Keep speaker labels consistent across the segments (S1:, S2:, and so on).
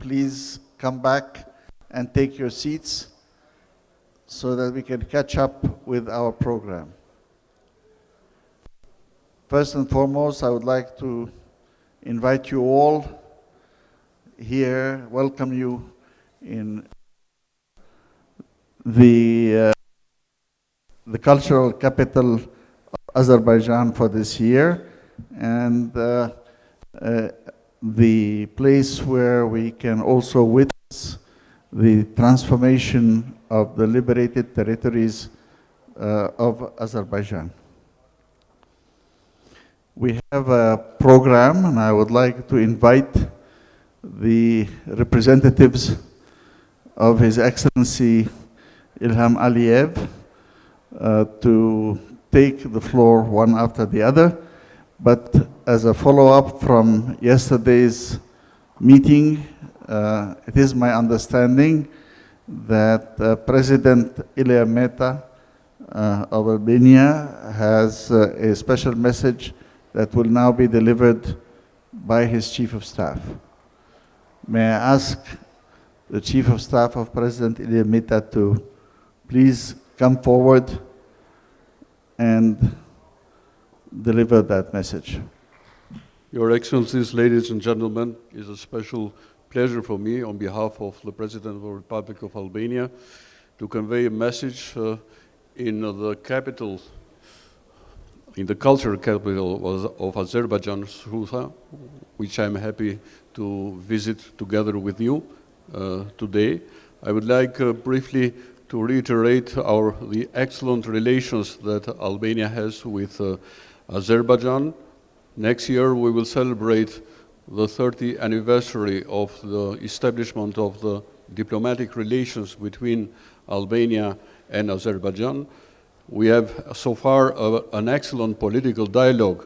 S1: please come back and take your seats so that we can catch up with our program. First and foremost, I would like to invite you all here, welcome you in the cultural capital of Azerbaijan for this year, and the place where we can also witness the transformation of the liberated territories of Azerbaijan. We have a program, and I would like to invite the representatives of His Excellency Ilham Aliyev to take the floor one after the other. But as a follow-up from yesterday's meeting, it is my understanding that President Ilia Meta of Albania has a special message that will now be delivered by his Chief of Staff. May I ask the Chief of Staff of President Ilia Meta to please come forward and deliver that message.
S2: Your Excellencies, ladies and gentlemen, it's a special pleasure for me on behalf of the President of the Republic of Albania to convey a message in the capital, in the cultural capital of Azerbaijan, Shusha, which I'm happy to visit together with you today. I would like briefly to reiterate the excellent relations that Albania has with Azerbaijan. Next year we will celebrate the 30th anniversary of the establishment of the diplomatic relations between Albania and Azerbaijan. We have so far an excellent political dialogue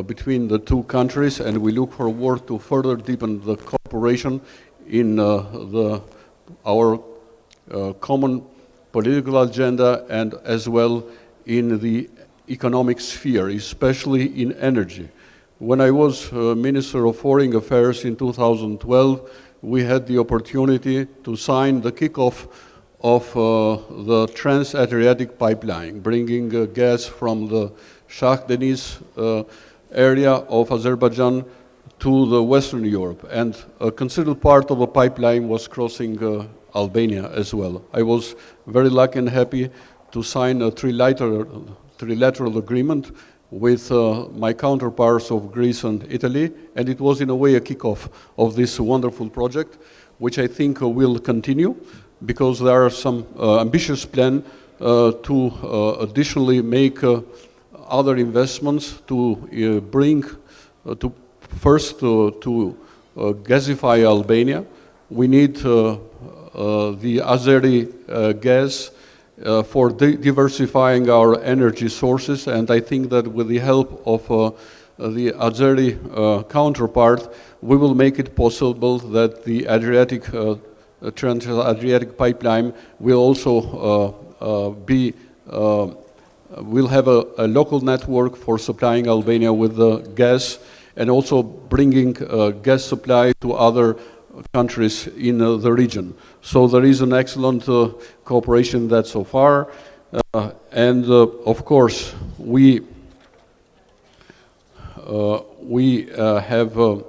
S2: between the two countries, and we look forward to further deepen the cooperation in our common political agenda and as well in the economic sphere, especially in energy. When I was Minister of Foreign Affairs in 2012, we had the opportunity to sign the kickoff of the Trans-Adriatic pipeline, bringing gas from the Shah Deniz area of Azerbaijan to the Western Europe, and a considerable part of the pipeline was crossing Albania as well. I was very lucky and happy to sign a trilateral agreement with my counterparts of Greece and Italy, and it was in a way a kickoff of this wonderful project, which I think will continue, because there are some ambitious plans to additionally make other investments to bring to gasify Albania. We need the Azeri gas for diversifying our energy sources, and I think that with the help of the Azeri counterpart, we will make it possible that the Trans-Adriatic pipeline will also will have a local network for supplying Albania with the gas, and also bringing gas supply to other countries in the region. So there is an excellent cooperation that so far, and of course we have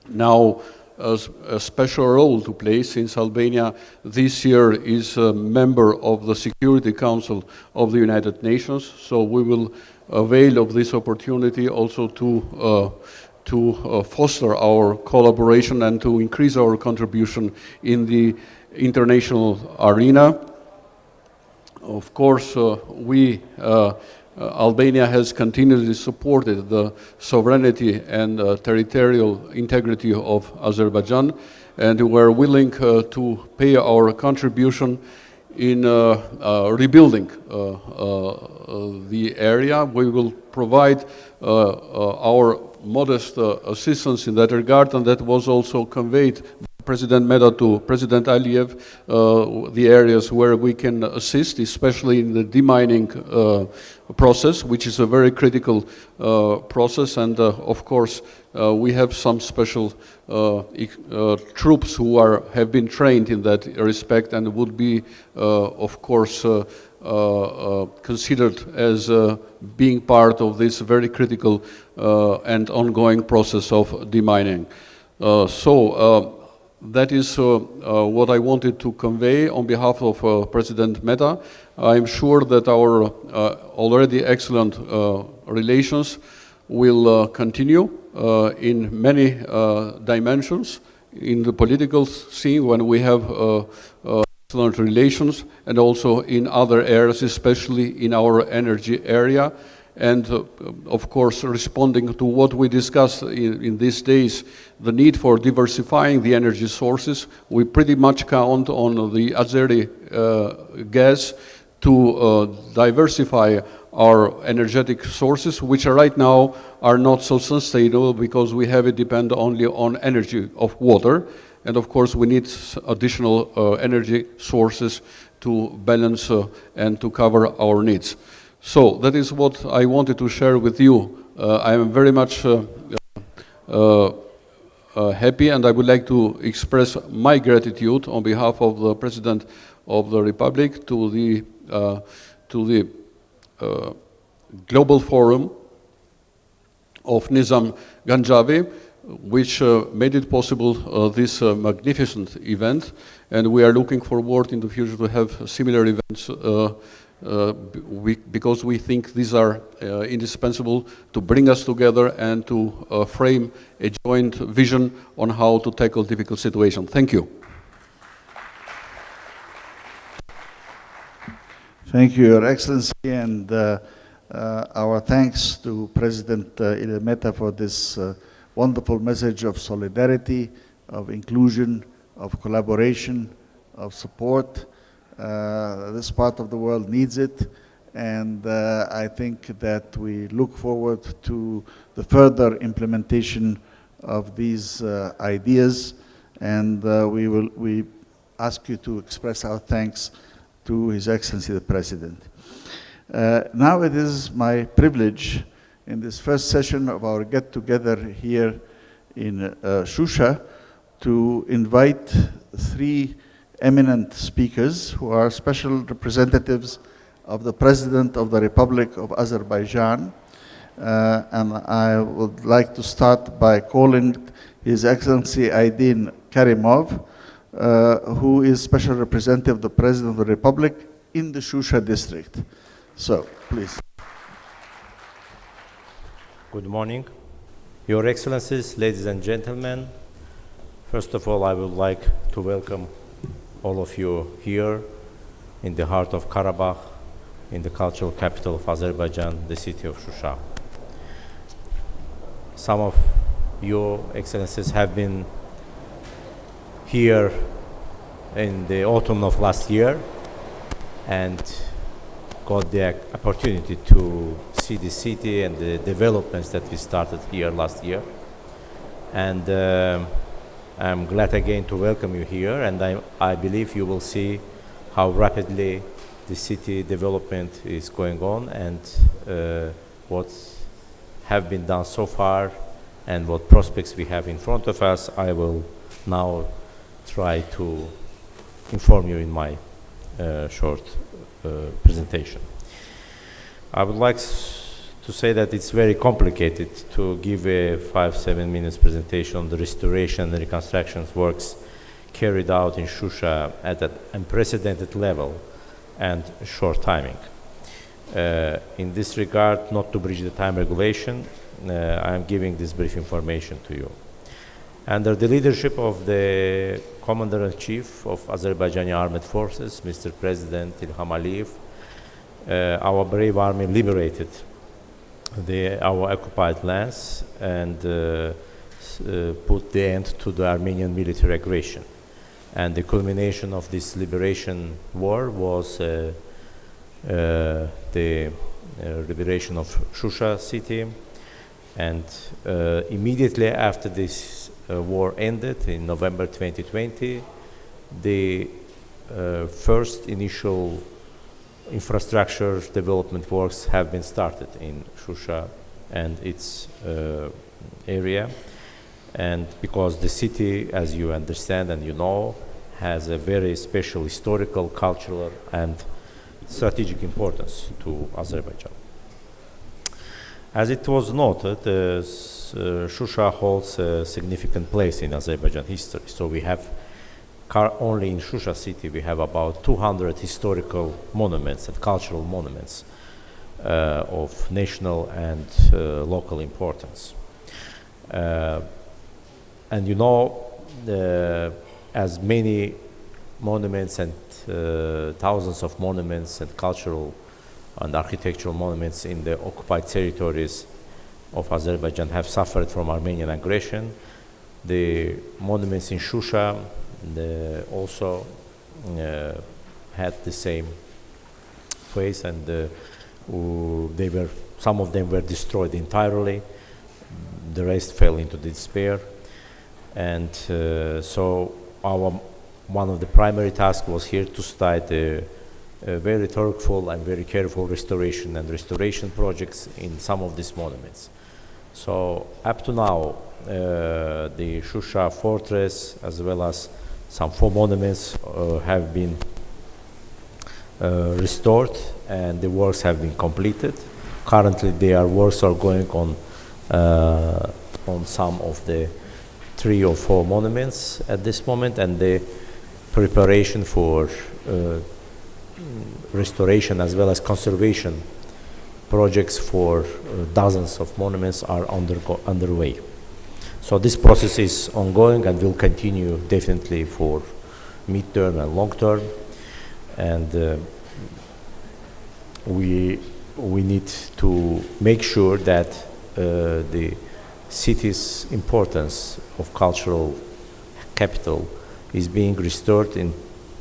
S2: now a special role to play, since Albania this year is a member of the Security Council of the United Nations. So we will avail of this opportunity also to foster our collaboration and to increase our contribution in the international arena. Of course, Albania has continually supported the sovereignty and territorial integrity of Azerbaijan, and we are willing to pay our contribution in rebuilding the area. We will provide our modest assistance in that regard, and that was also conveyed by President Meda to President Aliyev the areas where we can assist, especially in the demining process, which is a very critical process. And of course, we have some special troops who have been trained in that respect and would be, of course, considered as being part of this very critical and ongoing process of demining. That is what I wanted to convey on behalf of President Mehta. I'm sure that our already excellent relations will continue in many dimensions in the political scene when we have excellent relations, and also in other areas, especially in our energy area. And of course, responding to what we discussed in these days, the need for diversifying the energy sources, we pretty much count on the Azeri gas to diversify our energetic sources, which right now are not so sustainable because we have it depend only on energy of water. And of course, we need additional energy sources to balance and to cover our needs. So that is what I wanted to share with you. I am very much happy, and I would like to express my gratitude on behalf of the President of the Republic to the Global Forum of Nizam Ganjavi, which made it possible this magnificent event, and we are looking forward in the future to have similar events because we think these are indispensable to bring us together and to frame a joint vision on how to tackle difficult situations. Thank you.
S1: Thank you, Your Excellency, and our thanks to President Ilir Mehta for this wonderful message of solidarity, of inclusion, of collaboration, of support. This part of the world needs it, and I think that we look forward to the further implementation of these ideas, and we ask you to express our thanks to His Excellency the President. Now it is my privilege in this first session of our get-together here in Shusha to invite three eminent speakers who are special representatives of the President of the Republic of Azerbaijan. And I would like to start by calling His Excellency Aydin Karimov, who is special representative of the President of the Republic in the Shusha district. So, please.
S3: Good morning. Your Excellencies, ladies and gentlemen, first of all, I would like to welcome all of you here in the heart of Karabakh, in the cultural capital of Azerbaijan, the city of Shusha. Some of your Excellencies have been here in the autumn of last year and got the opportunity to see the city and the developments that we started here last year. And I'm glad again to welcome you here, and I believe you will see how rapidly the city development is going on and what have been done so far and what prospects we have in front of us. I will now try to inform you in my short presentation. I would like to say that it's very complicated to give a 5-7 minutes presentation on the restoration and reconstruction works carried out in Shusha at an unprecedented level and short timing. In this regard, not to breach the time regulation, I am giving this brief information to you. Under the leadership of the Commander-in-Chief of Azerbaijani Armed Forces, Mr. President Ilham Aliyev, our brave army liberated our occupied lands and put the end to the Armenian military aggression. And the culmination of this liberation war was the liberation of Shusha city And immediately after this war ended in November 2020, the first initial infrastructure development works have been started in Shusha and its area. And because the city, as you understand and you know, has a very special historical, cultural, and strategic importance to Azerbaijan. As it was noted, Shusha holds a significant place in Azerbaijan history. So we have, only in Shusha city, we have about 200 historical monuments and cultural monuments of national and local importance. And you know, as many monuments and thousands of monuments and cultural and architectural monuments in the occupied territories of Azerbaijan have suffered from Armenian aggression, the monuments in Shusha also had the same phase, and some of them were destroyed entirely. The rest fell into despair. And so one of the primary tasks was here to start a very thoughtful and very careful restoration projects in some of these monuments. So up to now, the Shusha fortress, as well as some 4 monuments, have been restored, and the works have been completed. Currently, works are going on some of the 3 or 4 monuments at this moment, and the preparation for restoration as well as conservation projects for dozens of monuments are underway. So this process is ongoing and will continue definitely for mid-term and long-term. And we need to make sure that the city's importance of cultural capital is being restored in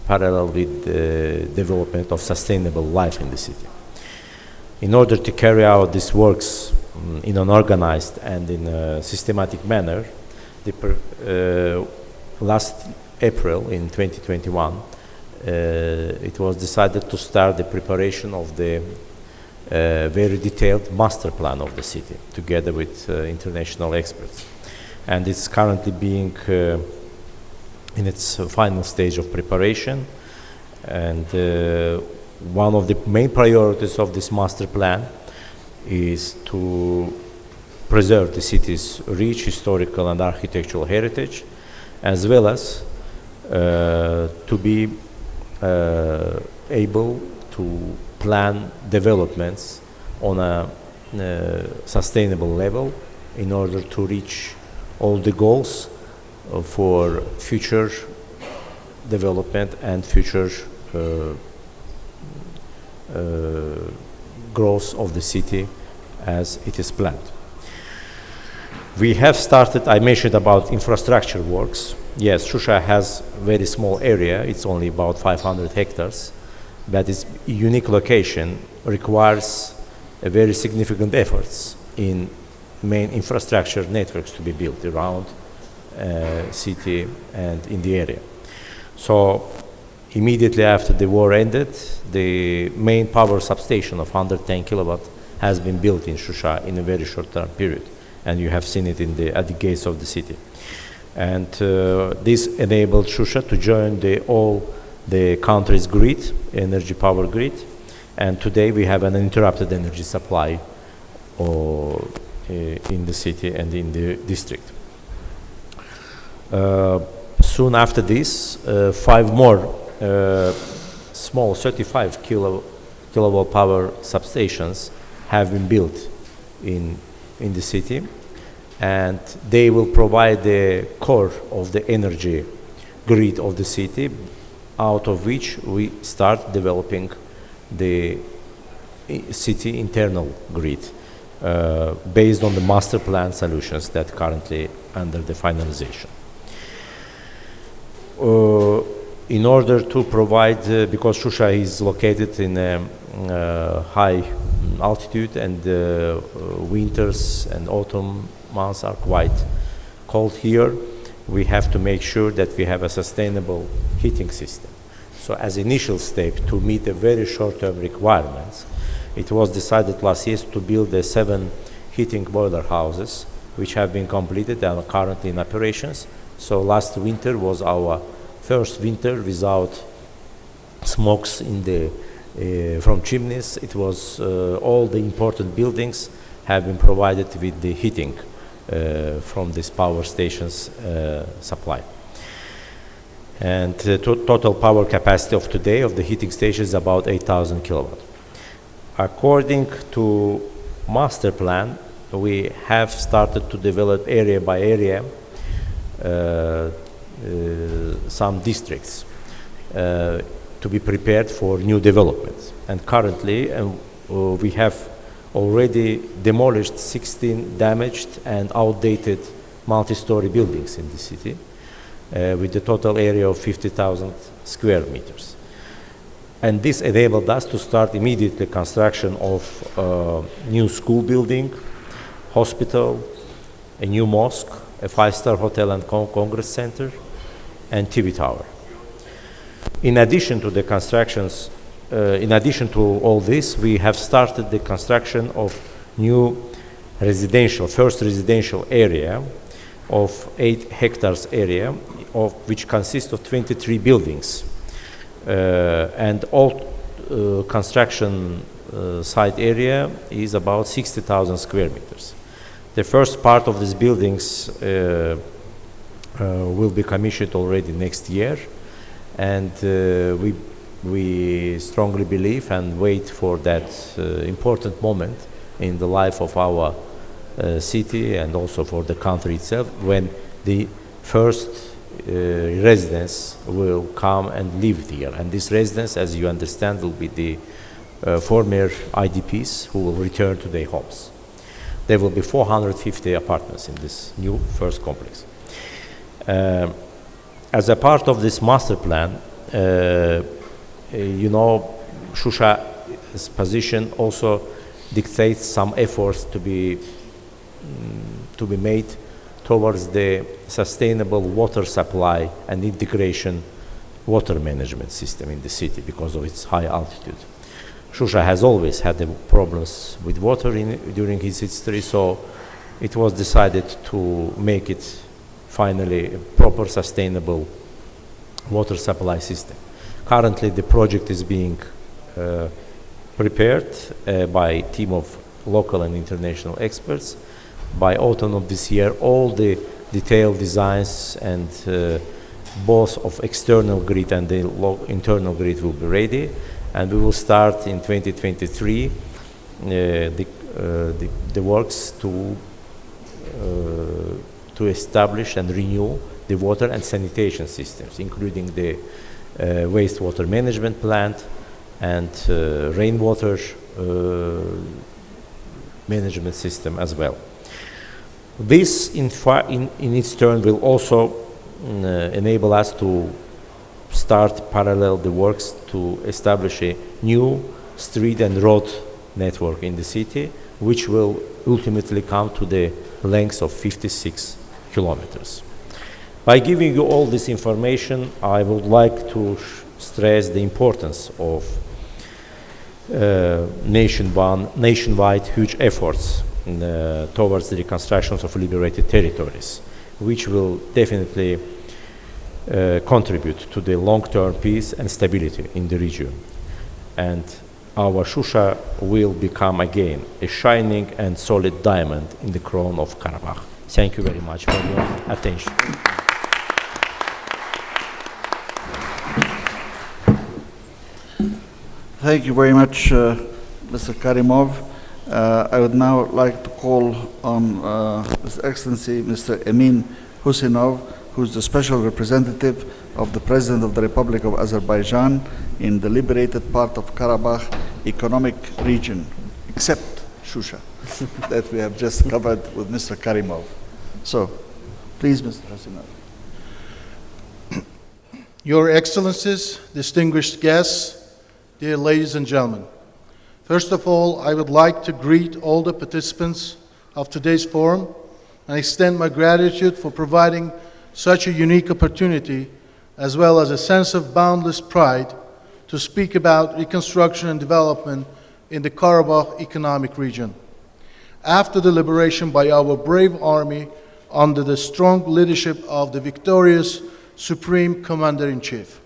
S3: parallel with the development of sustainable life in the city. In order to carry out these works in an organized and in a systematic manner, last April in 2021, it was decided to start the preparation of the very detailed master plan of the city, together with international experts. And it's currently being in its final stage of preparation. And one of the main priorities of this master plan is to preserve the city's rich historical and architectural heritage, as well as to be able to plan developments on a sustainable level in order to reach all the goals for future development and future growth of the city as it is planned. We have started, I mentioned about infrastructure works. Yes, Shusha has a very small area, it's only about 500 hectares, but its unique location requires a very significant efforts in main infrastructure networks to be built around city and in the area. So immediately after the war ended, the main power substation of 110 kilowatt has been built in Shusha in a very short term period, and you have seen it at the gates of the city. And this enabled Shusha to join all the country's grid, energy power grid, and today we have an uninterrupted energy supply in the city and in the district. Soon after this, 5 more small 35 kilowatt power substations have been built in the city, and they will provide the core of the energy grid of the city, out of which we start developing the city internal grid based on the master plan solutions that currently under the finalization. In order to provide, because Shusha is located in a high altitude, and winters and autumn months are quite cold here. We have to make sure that we have a sustainable heating system. So as initial step to meet the very short-term requirements, it was decided last year to build the 7 heating boiler houses, which have been completed and are currently in operations. So last winter was our first winter without smokes in the from chimneys. It was all the important buildings have been provided with the heating from this power station's supply. And the total power capacity of today of the heating station is about 8,000 kilowatt. According to master plan, we have started to develop area by area some districts to be prepared for new developments. And currently, we have already demolished 16 damaged and outdated multi-story buildings in the city with a total area of 50,000 square meters. And this enabled us to start immediately construction of a new school building, hospital, a new mosque, a 5-star hotel and congress center, and TV tower. In addition to the constructions, in addition to all this, we have started the construction of new first residential area of 8 hectares area, of which consists of 23 buildings. And all construction site area is about 60,000 square meters. The first part of these buildings will be commissioned already next year, and we strongly believe and wait for that important moment in the life of our city and also for the country itself, when the first residents will come and live here. And this residents, as you understand, will be the former IDPs who will return to their homes. There will be 450 apartments in this new first complex. As a part of this master plan, you know, Shusha's position also dictates some efforts to be made towards the sustainable water supply and integration water management system in the city because of its high altitude. Shusha has always had the problems with water during its history, so it was decided to make it finally a proper sustainable water supply system. Currently, the project is being prepared by a team of local and international experts. By autumn of this year, all the detailed designs and both of external grid and the internal grid will be ready, and we will start in 2023 the works to establish and renew the water and sanitation systems, including the wastewater management plant and rainwater management system as well. This, in its turn, will also enable us to start parallel the works to establish a new street and road network in the city, which will ultimately come to the length of 56 kilometers. By giving you all this information, I would like to stress the importance of nationwide huge efforts towards the reconstructions of liberated territories, which will definitely contribute to the long-term peace and stability in the region. And our Shusha will become again a shining and solid diamond in the crown of Karabakh. Thank you very much for your attention.
S1: Thank you very much, Mr. Karimov. I would now like to call on His Excellency Mr. Emin Husinov, who is the Special Representative of the President of the Republic of Azerbaijan in the liberated part of Karabakh Economic Region, except Shusha, that we have just covered with Mr. Karimov. So, please, Mr. Husinov.
S4: Your Excellencies, distinguished guests, dear ladies and gentlemen, First of all, I would like to greet all the participants of today's forum and extend my gratitude for providing such a unique opportunity, as well as a sense of boundless pride to speak about reconstruction and development in the Karabakh economic region. After the liberation by our brave army under the strong leadership of the victorious Supreme Commander-in-Chief.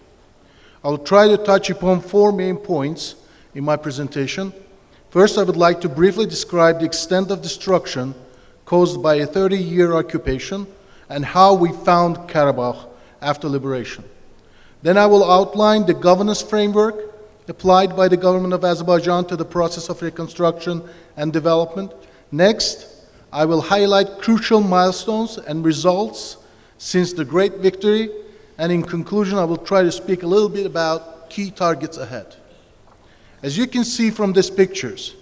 S4: I will try to touch upon 4 main points in my presentation. First, I would like to briefly describe the extent of destruction caused by a 30-year occupation and how we found Karabakh after liberation. Then I will outline the governance framework applied by the government of Azerbaijan to the process of reconstruction and development. Next, I will highlight crucial milestones and results since the great victory, and in conclusion, I will try to speak a little bit about key targets ahead. As you can see from these pictures,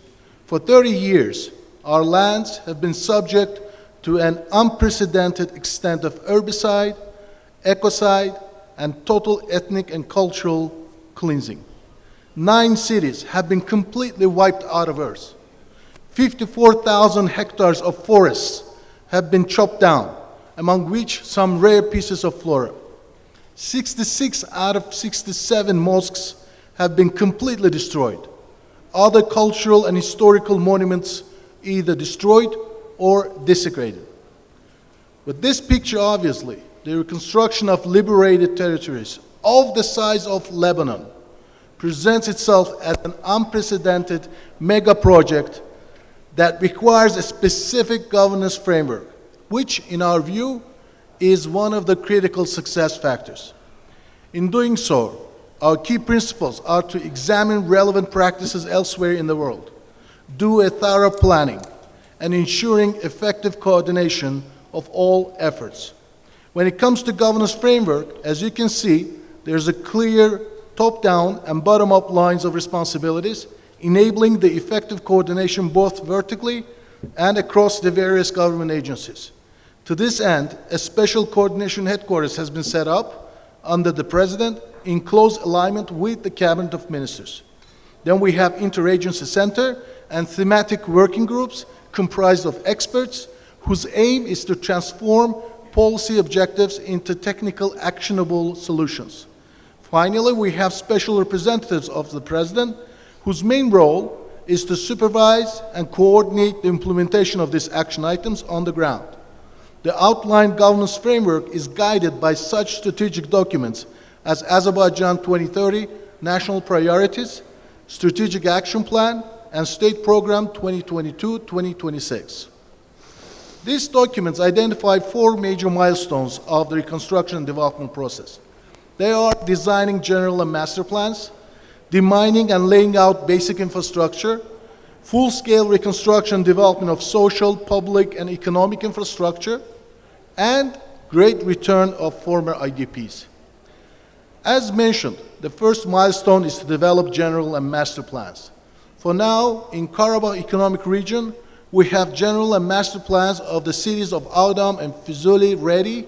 S4: for 30 years, our lands have been subject to an unprecedented extent of herbicide, ecocide, and total ethnic and cultural cleansing. 9 cities have been completely wiped out of earth. 54,000 hectares of forests have been chopped down, among which some rare pieces of flora. 66 out of 67 mosques have been completely destroyed. Other cultural and historical monuments either destroyed or desecrated. With this picture, obviously, the reconstruction of liberated territories of the size of Lebanon presents itself as an unprecedented mega project that requires a specific governance framework, which, in our view, is one of the critical success factors. In doing so, our key principles are to examine relevant practices elsewhere in the world, do a thorough planning, and ensuring effective coordination of all efforts. When it comes to governance framework, as you can see, there's a clear top-down and bottom-up lines of responsibilities, enabling the effective coordination both vertically and across the various government agencies. To this end, a special coordination headquarters has been set up under the President in close alignment with the Cabinet of Ministers. Then we have interagency center and thematic working groups comprised of experts whose aim is to transform policy objectives into technical actionable solutions. Finally, we have special representatives of the President whose main role is to supervise and coordinate the implementation of these action items on the ground. The outlined governance framework is guided by such strategic documents as Azerbaijan 2030, National Priorities, Strategic Action Plan, and State Program 2022-2026. These documents identify 4 major milestones of the reconstruction and development process. They are designing general and master plans, designing and laying out basic infrastructure, full-scale reconstruction and development of social, public, and economic infrastructure, and great return of former IDPs. As mentioned, the first milestone is to develop general and master plans. For now, in Karabakh Economic Region, we have general and master plans of the cities of Ağdam and Füzuli ready,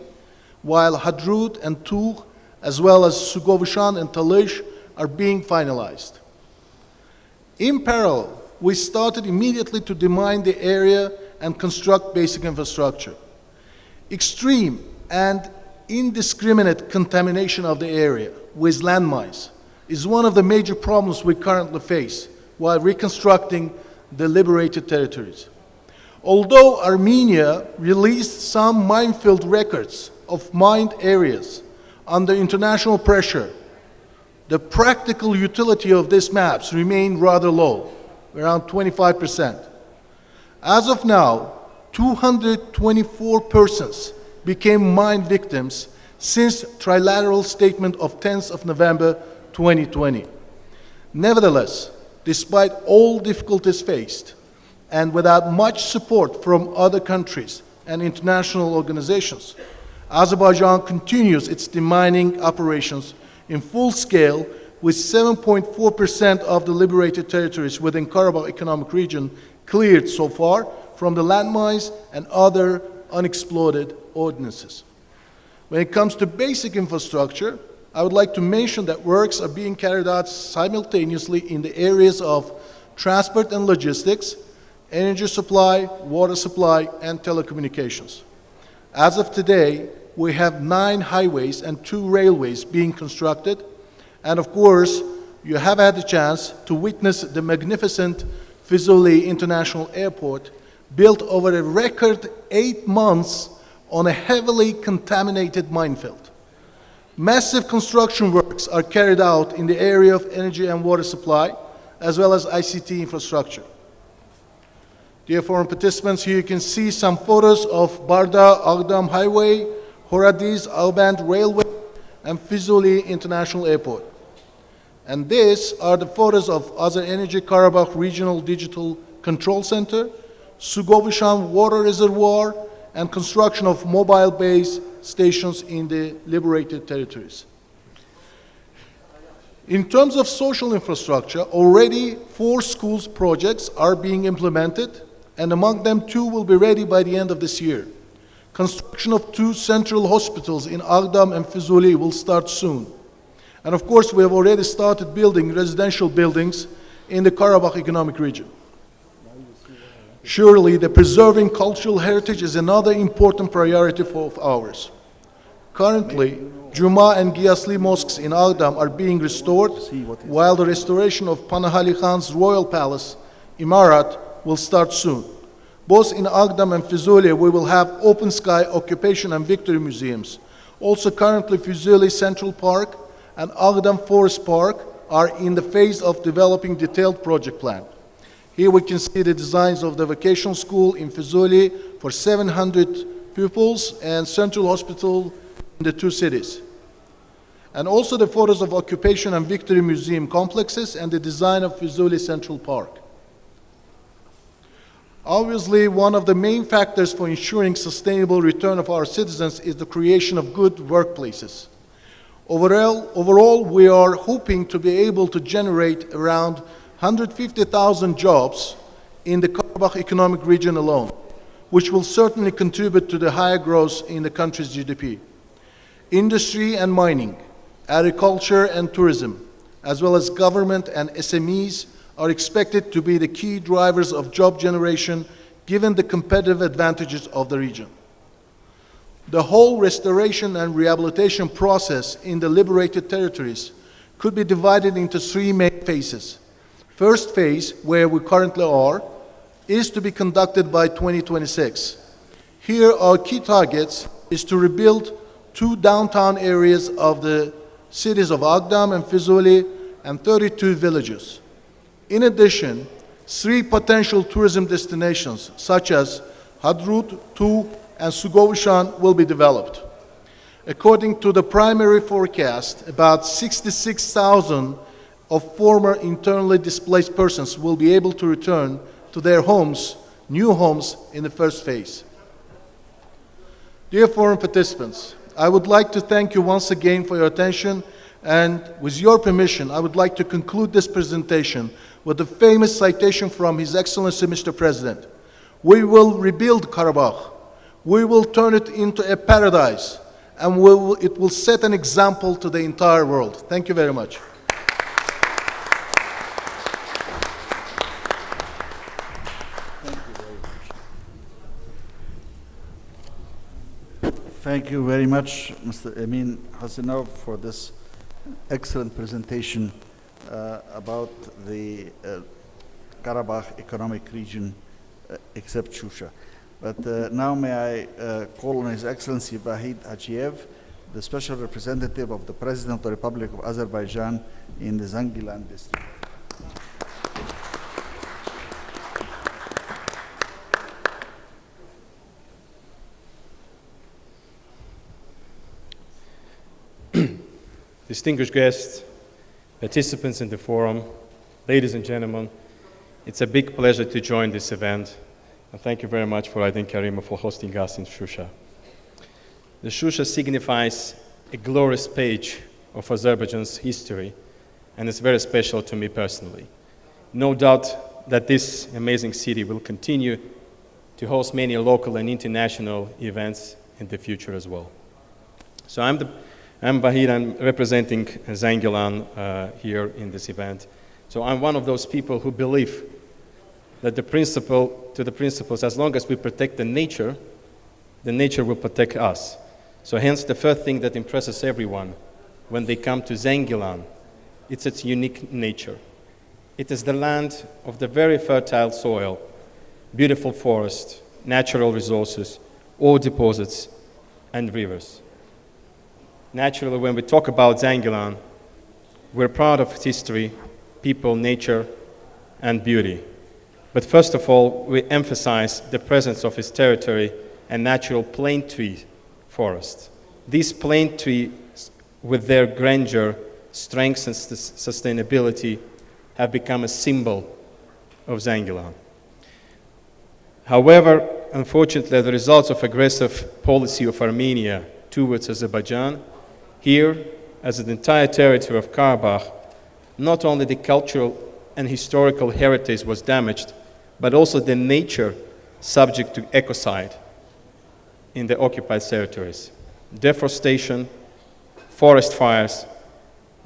S4: while Hadrut and Tuğ, as well as Sugovushan and Talış, are being finalized. In parallel, we started immediately to demine the area and construct basic infrastructure. Extreme and indiscriminate contamination of the area with landmines is one of the major problems we currently face while reconstructing the liberated territories. Although Armenia released some minefield records of mined areas under international pressure, the practical utility of these maps remained rather low, around 25%. As of now, 224 persons became mine victims since trilateral statement of 10th of November 2020. Nevertheless, despite all difficulties faced, and without much support from other countries and international organizations, Azerbaijan continues its demining operations in full scale, with 7.4% of the liberated territories within Karabakh Economic Region cleared so far from the landmines and other unexploded ordinances. When it comes to basic infrastructure, I would like to mention that works are being carried out simultaneously in the areas of transport and logistics, energy supply, water supply, and telecommunications. As of today, we have 9 highways and 2 railways being constructed, and of course, you have had the chance to witness the magnificent Fuzuli International Airport, built over a record 8 months on a heavily contaminated minefield. Massive construction works are carried out in the area of energy and water supply, as well as ICT infrastructure. Dear forum participants, here you can see some photos of Barda-Agdam Highway, Horadiz-Alband Railway, and Fuzuli International Airport. And these are the photos of Azer Energy Karabakh Regional Digital Control Center, Sugovishan Water Reservoir, and construction of mobile base stations in the liberated territories. In terms of social infrastructure, already 4 schools projects are being implemented, and among them 2 will be ready by the end of this year. Construction of 2 central hospitals in Agdam and Fuzuli will start soon. And of course, we have already started building residential buildings in the Karabakh Economic Region. Surely, the preserving cultural heritage is another important priority of ours. Currently, Juma and Giyasli mosques in Agdam are being restored, while the restoration of Panahali Khan's royal palace, Imarat, will start soon. Both in Agdam and Fuzuli, we will have open sky occupation and victory museums. Also, currently, Fuzuli Central Park and Agdam Forest Park are in the phase of developing detailed project plan. Here we can see the designs of the vacation school in Fuzuli for 700 pupils and central hospital in the 2 cities. And also the photos of occupation and victory museum complexes and the design of Fuzuli Central Park. Obviously, one of the main factors for ensuring sustainable return of our citizens is the creation of good workplaces. Overall, we are hoping to be able to generate around 150,000 jobs in the Karabakh Economic Region alone, which will certainly contribute to the higher growth in the country's GDP. Industry and mining, agriculture and tourism, as well as government and SMEs are expected to be the key drivers of job generation given the competitive advantages of the region. The whole restoration and rehabilitation process in the liberated territories could be divided into 3 main phases. First phase, where we currently are, is to be conducted by 2026. Here, our key targets is to rebuild 2 downtown areas of the cities of Agdam and Fuzuli and 32 villages. In addition, 3 potential tourism destinations, such as Hadrut, Tu, and Sugovishan, will be developed. According to the primary forecast, about 66,000 of former internally displaced persons will be able to return to their homes, new homes, in the first phase. Dear forum participants, I would like to thank you once again for your attention, and with your permission, I would like to conclude this presentation with a famous citation from His Excellency Mr. President. We will rebuild Karabakh. We will turn it into a paradise, and it will set an example to the entire world. Thank you very much.
S1: Thank you very much, Mr. Amin Hassanov, for this excellent presentation about the Karabakh Economic Region, except Shusha. But now may I call on His Excellency Vahid Hachiev, the Special Representative of the President of the Republic of Azerbaijan in the Zangilan district.
S5: Distinguished guests, participants in the forum, ladies and gentlemen, it's a big pleasure to join this event, and thank you very much for Aydin Karima for hosting us in Shusha. The Shusha signifies a glorious page of Azerbaijan's history, and it's very special to me personally. No doubt that this amazing city will continue to host many local and international events in the future as well. So I'm Vahid, I'm representing Zangilan here in this event. So I'm one of those people who believe that the principles, as long as we protect the nature will protect us. So hence the first thing that impresses everyone when they come to Zengilan, it's its unique nature. It is the land of the very fertile soil, beautiful forest, natural resources, ore deposits, and rivers. Naturally, when we talk about Zengilan, we're proud of its history, people, nature, and beauty. But first of all, we emphasize the presence of its territory and natural plane tree forests. These plane trees, with their grandeur, strength, and sustainability, have become a symbol of Zengilan. However, unfortunately, the results of aggressive policy of Armenia towards Azerbaijan, here, as the entire territory of Karabakh, not only the cultural and historical heritage was damaged, but also the nature subject to ecocide in the occupied territories. Deforestation, forest fires,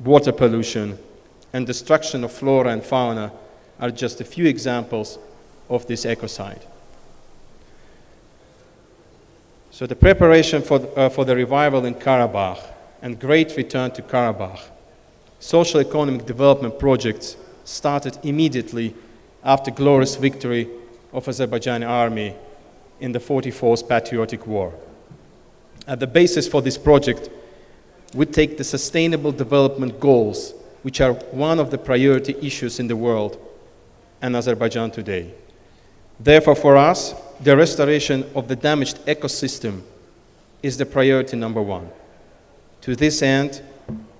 S5: water pollution, and destruction of flora and fauna are just a few examples of this ecocide. So the preparation for the revival in Karabakh and great return to Karabakh, social economic development projects started immediately after glorious victory of Azerbaijani army in the 44th Patriotic War. At the basis for this project, we take the Sustainable Development Goals, which are one of the priority issues in the world and Azerbaijan today. Therefore, for us, the restoration of the damaged ecosystem is the priority number one. To this end,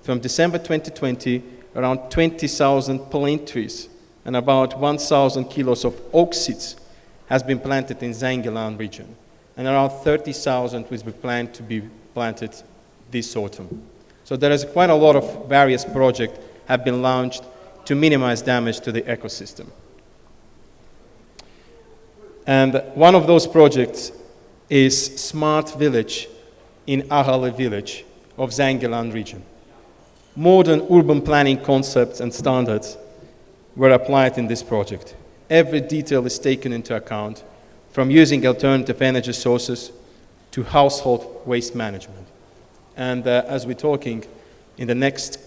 S5: from December 2020, around 20,000 plane trees and about 1,000 kilos of oak seeds has been planted in Zengilan region, and around 30,000 will be planned to be planted this autumn. So there is quite a lot of various projects have been launched to minimize damage to the ecosystem. And one of those projects is Smart Village in Ahali village of Zengilan region. Modern urban planning concepts and standards were applied in this project. Every detail is taken into account, from using alternative energy sources to household waste management. And as we're talking, in the next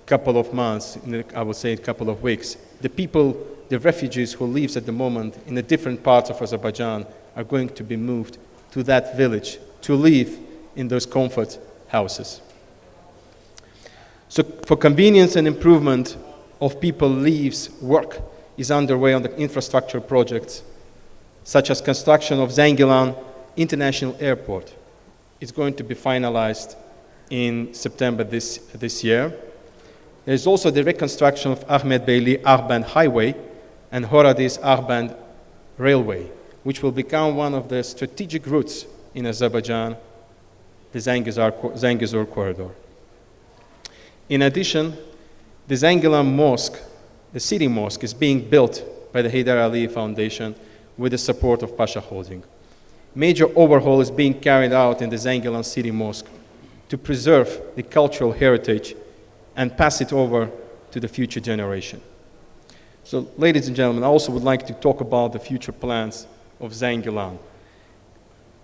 S5: couple of months, I would say a couple of weeks, the people, the refugees who live at the moment in the different parts of Azerbaijan are going to be moved to that village to live in those comfort houses. So for convenience and improvement of people's lives, work is underway on the infrastructure projects, such as construction of Zengilan International Airport. It's going to be finalized in September this year. There's also the reconstruction of Ahmed Beyli Arband Highway and Horadiz Arband Railway, which will become one of the strategic routes in Azerbaijan, the Zangezur Corridor. In addition, the Zengilan Mosque, the city mosque, is being built by the Haydar Aliyev Foundation with the support of Pasha Holding. Major overhaul is being carried out in the Zengilan City Mosque to preserve the cultural heritage and pass it over to the future generation. So, ladies and gentlemen, I also would like to talk about the future plans of Zengilan.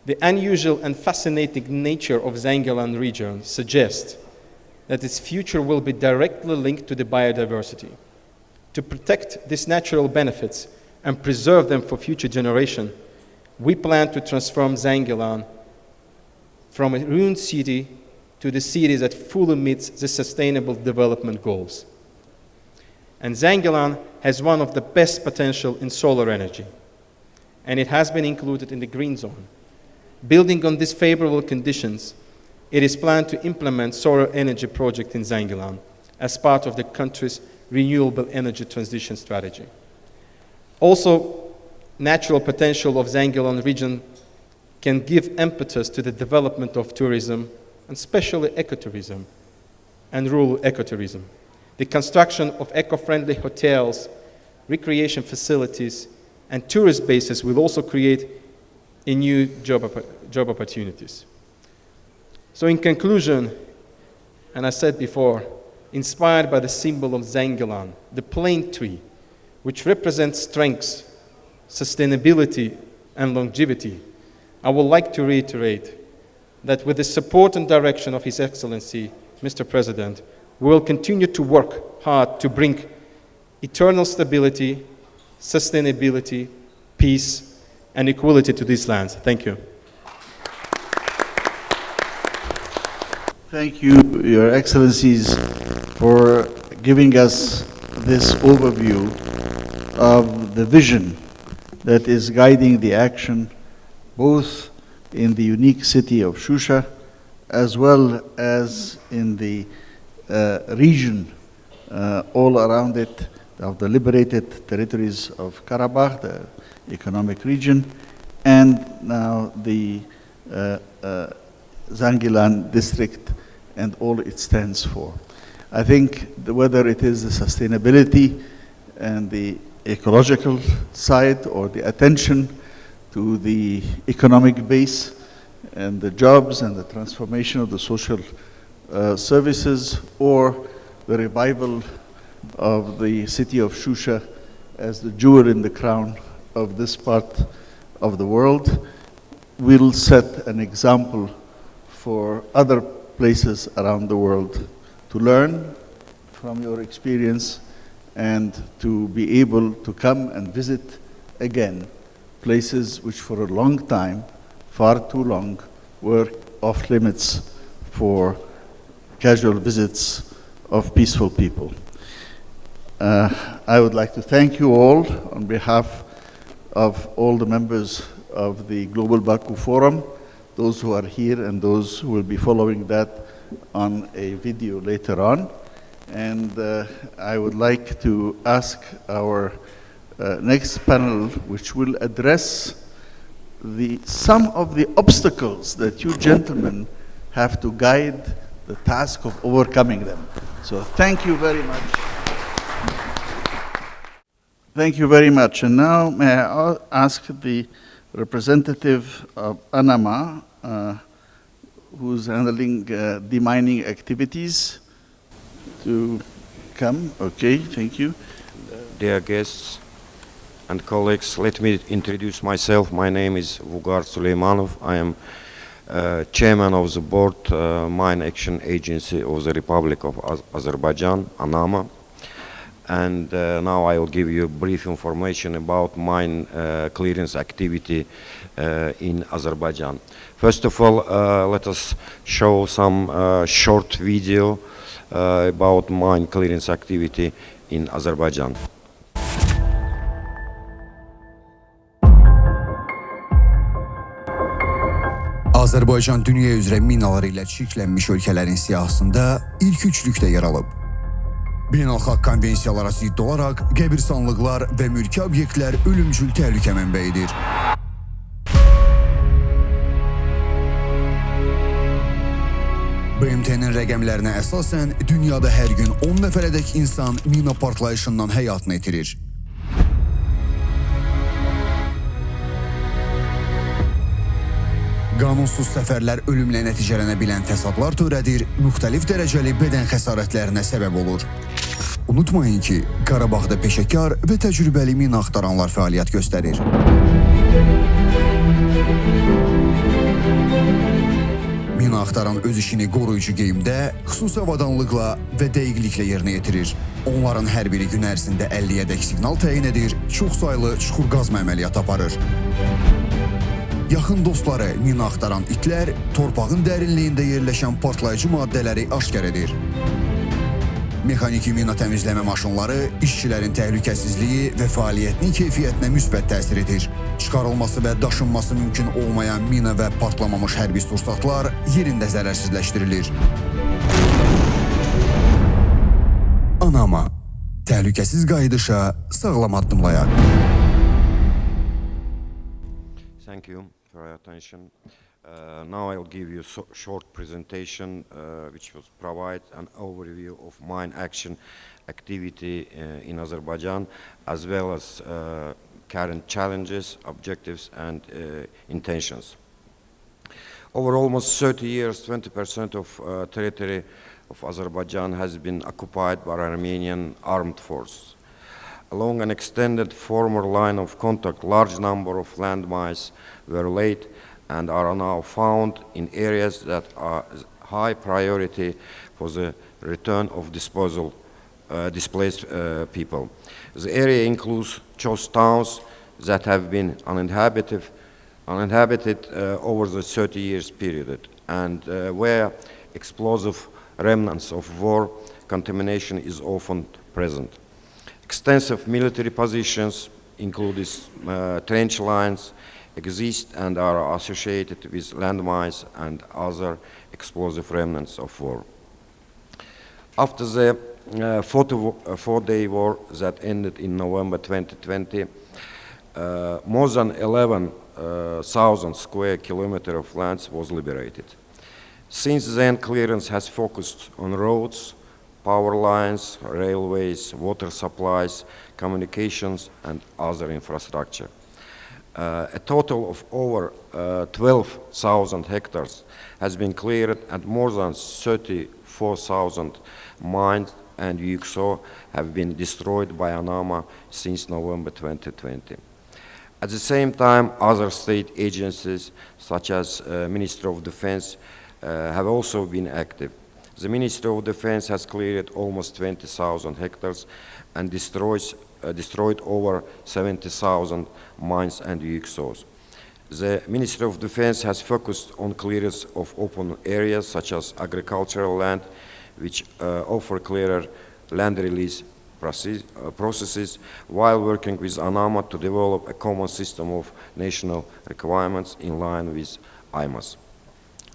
S5: The unusual and fascinating nature of Zengilan region suggests that its future will be directly linked to the biodiversity. To protect these natural benefits and preserve them for future generations, we plan to transform Zengilan from a ruined city to the city that fully meets the Sustainable Development Goals. And Zengilan has one of the best potential in solar energy, and it has been included in the Green Zone. Building on these favorable conditions, it is planned to implement solar energy project in Zengilan as part of the country's renewable energy transition strategy. Also, natural potential of Zengilan region can give impetus to the development of tourism, and especially ecotourism and rural ecotourism. The construction of eco-friendly hotels, recreation facilities, and tourist bases will also create a new job opportunities. So in conclusion, and I said before, inspired by the symbol of Zangilan, the plane tree, which represents strength, sustainability, and longevity, I would like to reiterate that with the support and direction of His Excellency, Mr. President, we will continue to work hard to bring eternal stability, sustainability, peace, and equality to these lands. Thank you.
S1: Thank you, Your Excellencies, for giving us this overview of the vision that is guiding the action both in the unique city of Shusha as well as in the region all around it of the liberated territories of Karabakh, the economic region, and now the Zangilan district and all it stands for. I think whether it is the sustainability and the ecological side or the attention to the economic base and the jobs and the transformation of the social services, or the revival of the city of Shusha as the jewel in the crown of this part of the world, will set an example for other places around the world to learn from your experience and to be able to come and visit again places which for a long time, far too long, were off limits for casual visits of peaceful people. I would like to thank you all on behalf of all the members of the Global Baku Forum, those who are here and those who will be following that on a video later on. And I would like to ask our next panel, which will address some of the obstacles that you gentlemen have to guide the task of overcoming them. So thank you very much. Thank you very much. And now may I ask the representative of Anama, who's handling demining activities, to come. Okay, thank you.
S6: Dear guests and colleagues, let me introduce myself. My name is Vugar Suleymanov. I am chairman of the board Mine Action Agency of the Republic of Azerbaijan, ANAMA. And now I will give you brief information about mine clearance activity in Azerbaijan. First of all, let us show some short video about mine clearance activity in Azerbaijan.
S7: Azərbaycan dünya üzrə minaları ilə çirklənmiş ölkələrin siyahısında ilk üçlükdə yer alıb. Beynəlxalq konvensiyalara zidd olaraq qəbirstanlıqlar və mülki obyektlər ölümcül təhlükə mənbəyidir. BMT-nin rəqəmlərinə əsasən dünyada hər gün 10 nəfərədək insan mina partlayışından həyatını itirir. Qanunsuz səfərlər ölümlə nəticələnə bilən fəsadlar törədir, müxtəlif dərəcəli bədən xəsarətlərinə səbəb olur. Unutmayın ki, Qarabağda peşəkar və təcrübəli mina axtaranlar fəaliyyət göstərir. Mina axtaran öz işini qoruyucu geyimdə, xüsusi avadanlıqla və dəqiqliklə yerinə yetirir. Onların hər biri gün ərzində 50-yədək siqnal təyin edir, çox saylı çuxur qazma əməliyyatı aparır. Yaxın dostları mina axtaran itlər torpağın dərinliyində yerləşən partlayıcı maddələri aşkar edir. Mexaniki mina təmizləmə maşınları işçilərin təhlükəsizliyi və fəaliyyətinin keyfiyyətinə müsbət təsir edir. Çıxarılması və daşınması mümkün olmayan mina və partlamamış hərbi sursatlar yerində zərərsizləşdirilir. ANAMA, təhlükəsiz qayıdışa sağlam addımlayaq.
S6: Thank you for your attention. Now I will give you a short presentation which will provide an overview of mine action activity in Azerbaijan, as well as current challenges, objectives, and intentions. Over almost 30 years, 20% of territory of Azerbaijan has been occupied by Armenian armed forces. Along an extended former line of contact, large number of landmines were laid and are now found in areas that are high priority for the return of displaced people. The area includes choice towns that have been uninhabited over the 30 years period, and where explosive remnants of war contamination is often present. Extensive military positions, including trench lines, exist and are associated with landmines and other explosive remnants of war. After the four-day war that ended in November 2020, more than 11,000 square kilometers of lands was liberated. Since then, clearance has focused on roads, power lines, railways, water supplies, communications, and other infrastructure. A total of over 12,000 hectares has been cleared, and more than 34,000 mines and UXO have been destroyed by ANAMA since November 2020. At the same time, other state agencies, such as Ministry of Defense, have also been active. The Ministry of Defense has cleared almost 20,000 hectares and destroyed over 70,000 mines and UXOs. The Ministry of Defense has focused on clearance of open areas such as agricultural land, which offer clearer land release processes, while working with ANAMA to develop a common system of national requirements in line with IMAS.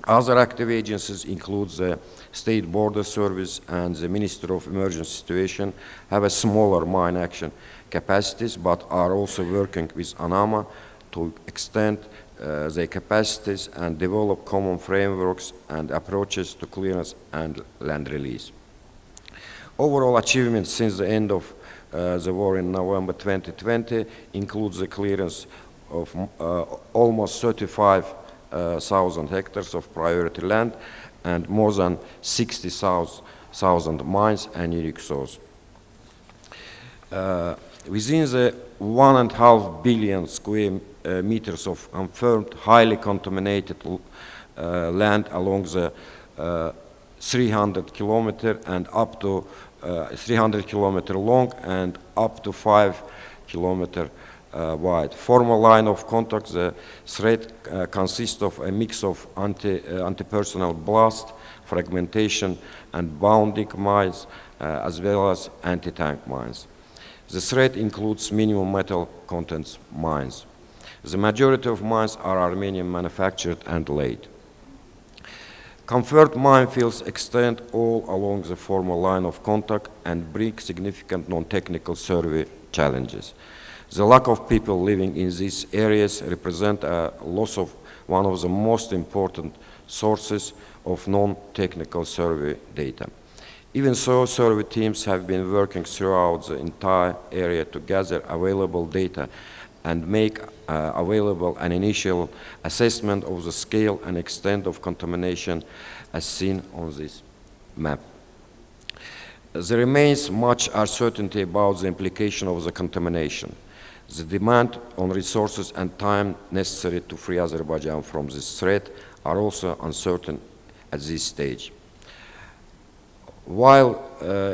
S6: Other active agencies include the State Border Service and the Ministry of Emergency Situation, have a smaller mine action capacities, but are also working with ANAMA to extend their capacities and develop common frameworks and approaches to clearance and land release. Overall achievements since the end of the war in November 2020 includes the clearance of almost 35,000 hectares of priority land and more than 60,000 mines and UXOs. Within the 1.5 billion square meters of confirmed highly contaminated land along the 300 kilometer and up to 300 kilometer long and up to 5 kilometer wide. Former line of contact, the threat consists of a mix of anti-personnel blast, fragmentation, and bounding mines, as well as anti-tank mines. The threat includes minimum metal contents mines. The majority of mines are Armenian manufactured and laid. Confirmed minefields extend all along the former line of contact and bring significant non-technical survey challenges. The lack of people living in these areas represent a loss of one of the most important sources of non-technical survey data. Even so, survey teams have been working throughout the entire area to gather available data and make available an initial assessment of the scale and extent of contamination as seen on this map. There remains much uncertainty about the implication of the contamination. The demand on resources and time necessary to free Azerbaijan from this threat are also uncertain at this stage. While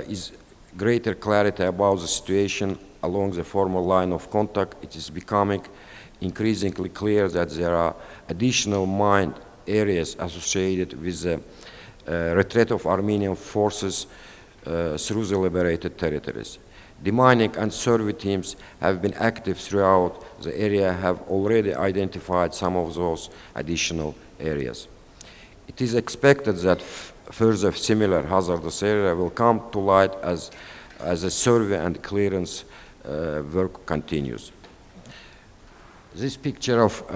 S6: is greater clarity about the situation along the former line of contact, it is becoming increasingly clear that there are additional mine areas associated with the retreat of Armenian forces through the liberated territories. Demining and survey teams have been active throughout the area, have already identified some of those additional areas. It is expected that further similar hazardous areas will come to light as the survey and clearance work continues. This picture of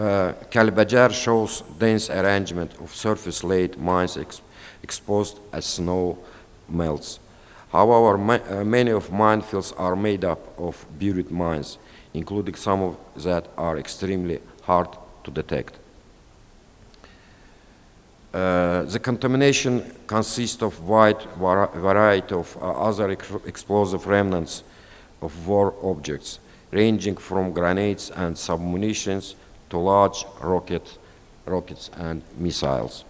S6: Kalbajar shows dense arrangement of surface-laid mines exposed as snow melts. However, many of minefields are made up of buried mines, including some of that are extremely hard to detect. The contamination consists of wide variety of other explosive remnants of war objects, ranging from grenades and submunitions to large rockets and missiles.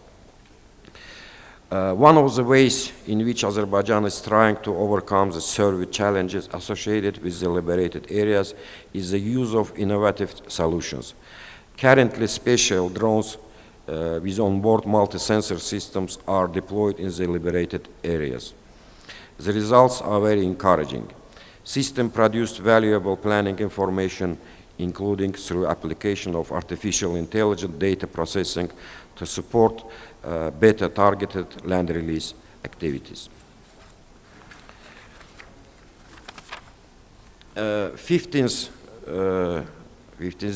S6: One of the ways in which Azerbaijan is trying to overcome the survey challenges associated with the liberated areas is the use of innovative solutions. Currently, special drones with onboard multi-sensor systems are deployed in the liberated areas. The results are very encouraging. System produced valuable planning information, including through application of artificial intelligence data processing to support better targeted land release activities. 15th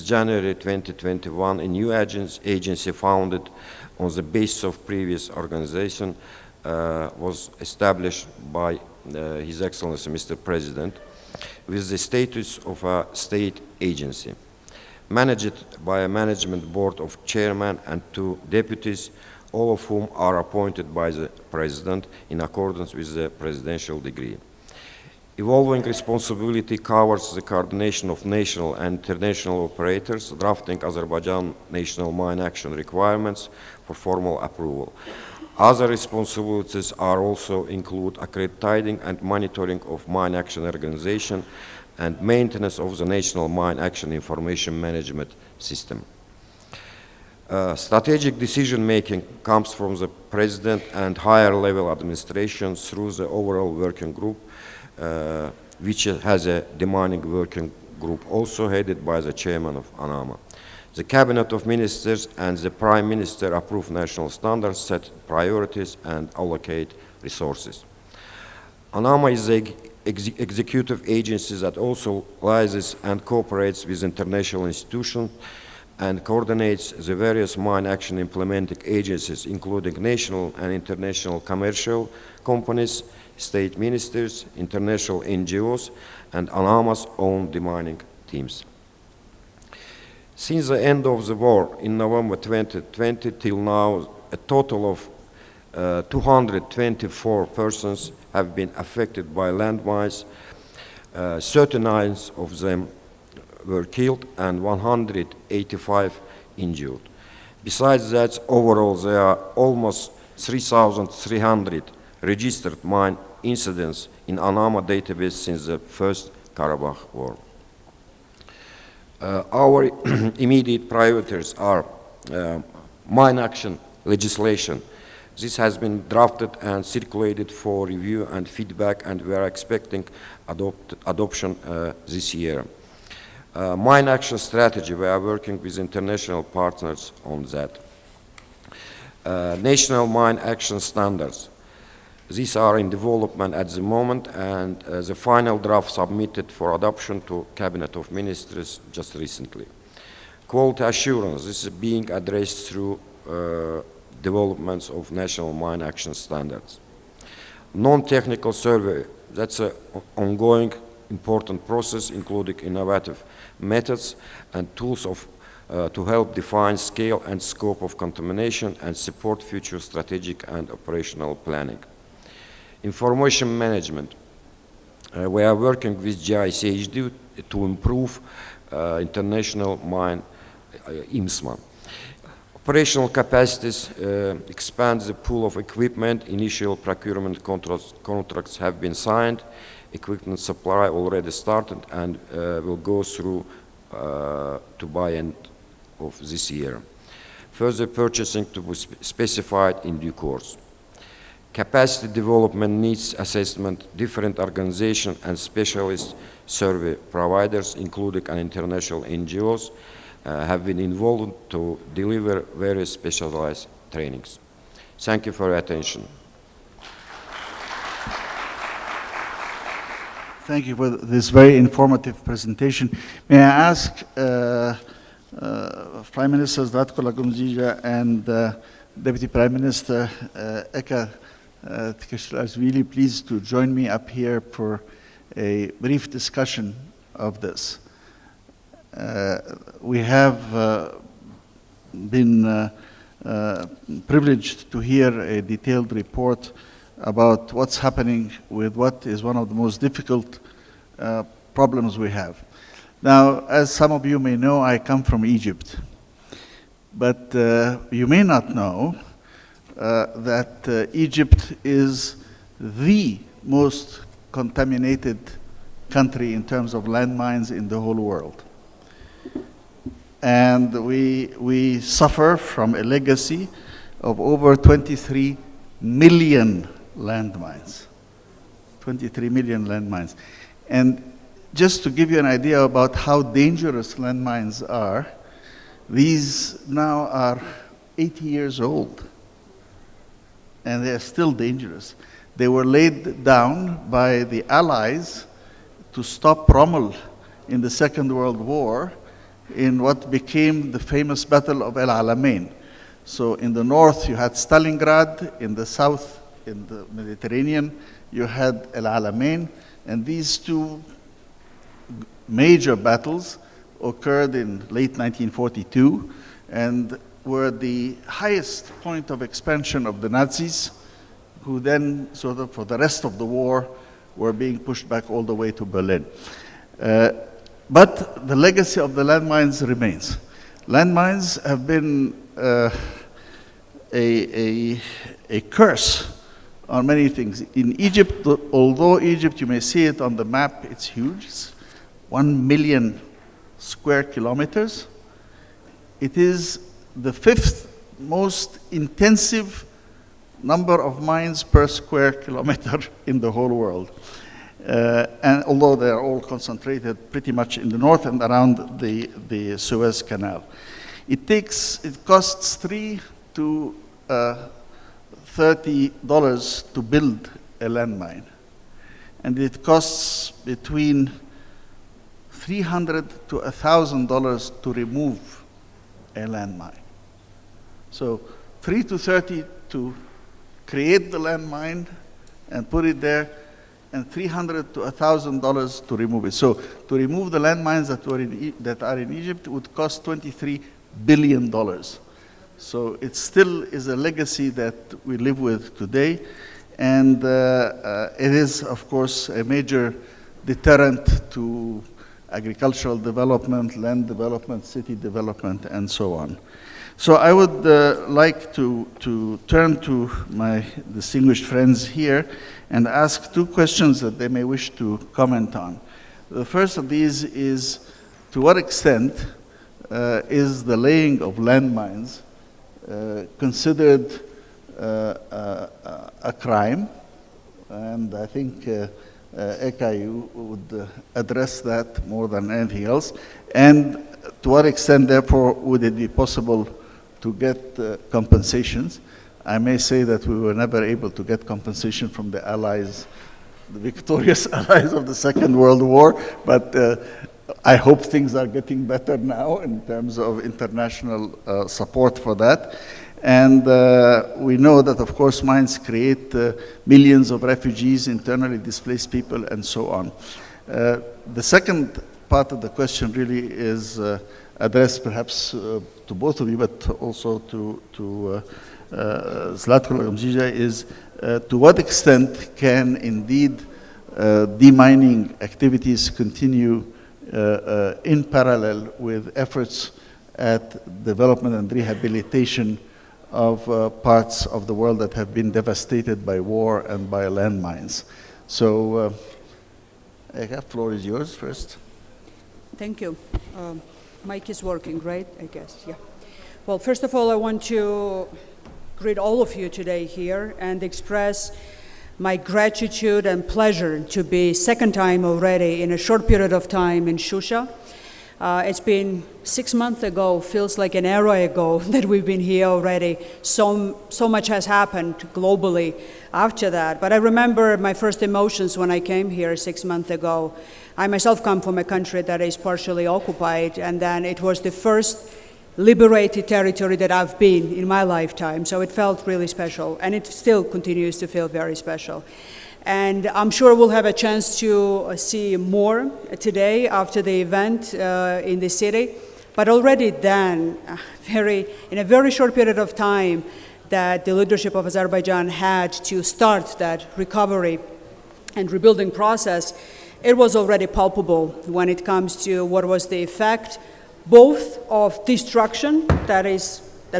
S6: January 2021, a new agency founded on the basis of previous organization was established by His Excellency Mr. President with the status of a state agency, managed by a management board of chairman and 2 deputies, all of whom are appointed by the President in accordance with the presidential decree. Evolving responsibility covers the coordination of national and international operators, drafting Azerbaijan national mine action requirements for formal approval. Other responsibilities are also include accrediting and monitoring of mine action organization and maintenance of the national mine action information management system. Strategic decision-making comes from the President and higher-level administration through the overall working group, which has a demanding working group also headed by the chairman of ANAMA. The Cabinet of Ministers and the Prime Minister approve national standards, set priorities, and allocate resources. ANAMA is the executive agency that also liaises and cooperates with international institutions and coordinates the various mine action implementing agencies, including national and international commercial companies, state ministers, international NGOs, and ANAMA's own demining teams. Since the end of the war in November 2020 till now, a total of 224 persons have been affected by landmines. 39 of them were killed and 185 injured. Besides that, overall there are almost 3,300 registered mine incidents in ANAMA database since the First Karabakh War. Our immediate priorities are mine action legislation. This has been drafted and circulated for review and feedback, and we are expecting adoption this year. Mine action strategy, we are working with international partners on that. National mine action standards. These are in development at the moment, and the final draft submitted for adoption to Cabinet of Ministers just recently. Quality assurance, this is being addressed through developments of national mine action standards. Non-technical survey, that's an ongoing important process, including innovative methods and tools to help define scale and scope of contamination and support future strategic and operational planning. Information management. We are working with GICHD to improve international mine IMSMA. Operational capacities expand the pool of equipment. Initial procurement contracts have been signed. Equipment supply already started and will go through to by end of this year. Further purchasing to be specified in due course. Capacity development needs assessment. Different organizations and specialist survey providers, including an international NGOs, have been involved to deliver very specialized trainings. Thank you for your attention.
S1: Thank you for this very informative presentation. May I ask Prime Minister Zlatko Lagumdzija and Deputy Prime Minister Eka Tkashilashvili please to join me up here for a brief discussion of this. We have been privileged to hear a detailed report about what's happening with what is one of the most difficult problems we have. Now, as some of you may know, I come from Egypt. But you may not know that Egypt is the most contaminated country in terms of landmines in the whole world. And we suffer from a legacy of over 23 million landmines. 23 million landmines. And just to give you an idea about how dangerous landmines are, these now are 80 years old, and they are still dangerous. They were laid down by the Allies to stop Rommel in the Second World War in what became the famous Battle of El Alamein. So in the north you had Stalingrad, in the south, in the Mediterranean, you had El Alamein, and these two major battles occurred in late 1942 and were the highest point of expansion of the Nazis, who then, sort of for the rest of the war, were being pushed back all the way to Berlin. But the legacy of the landmines remains. Landmines have been a curse on many things. In Egypt, although Egypt, you may see it on the map, it's huge. It's 1 million square kilometers. It is the 5th most intensive number of mines per square kilometer in the whole world. And although they are all concentrated pretty much in the north and around the Suez Canal. It costs $3 to $30 to build a landmine. And it costs between $300 to $1,000 to remove a landmine. So $3 to $30 to create the landmine and put it there, and $300 to $1,000 to remove it. So to remove the landmines that are in Egypt would cost $23 billion. So it still is a legacy that we live with today, and it is, of course, a major deterrent to agricultural development, land development, city development, and so on. So I would like to turn to my distinguished friends here and ask two questions that they may wish to comment on. The first of these is, to what extent is the laying of landmines considered a crime? And I think Eka, you would address that more than anything else. And to what extent, therefore, would it be possible to get compensations? I may say that we were never able to get compensation from the Allies, the victorious Allies of the Second World War, but I hope things are getting better now in terms of international support for that. And we know that, of course, mines create millions of refugees, internally displaced people, and so on. The second part of the question really is addressed perhaps to both of you, but also to Zlatko Lagomzija, is to what extent can indeed demining activities continue in parallel with efforts at development and rehabilitation of parts of the world that have been devastated by war and by landmines. So, Eka, floor is yours first.
S8: Thank you. Mic is working, right? I guess, yeah. Well, first of all, I want to greet all of you today here and express my gratitude and pleasure to be second time already in a short period of time in Shusha. It's been 6 months ago, feels like an era ago that we've been here already. So much has happened globally after that. But I remember my first emotions when I came here 6 months ago. I myself come from a country that is partially occupied, and then it was the first liberated territory that I've been in my lifetime. So it felt really special, and it still continues to feel very special. And I'm sure we'll have a chance to see more today after the event in the city. But already then, in a very short period of time, that the leadership of Azerbaijan had to start that recovery and rebuilding process, it was already palpable when it comes to what was the effect, both of destruction that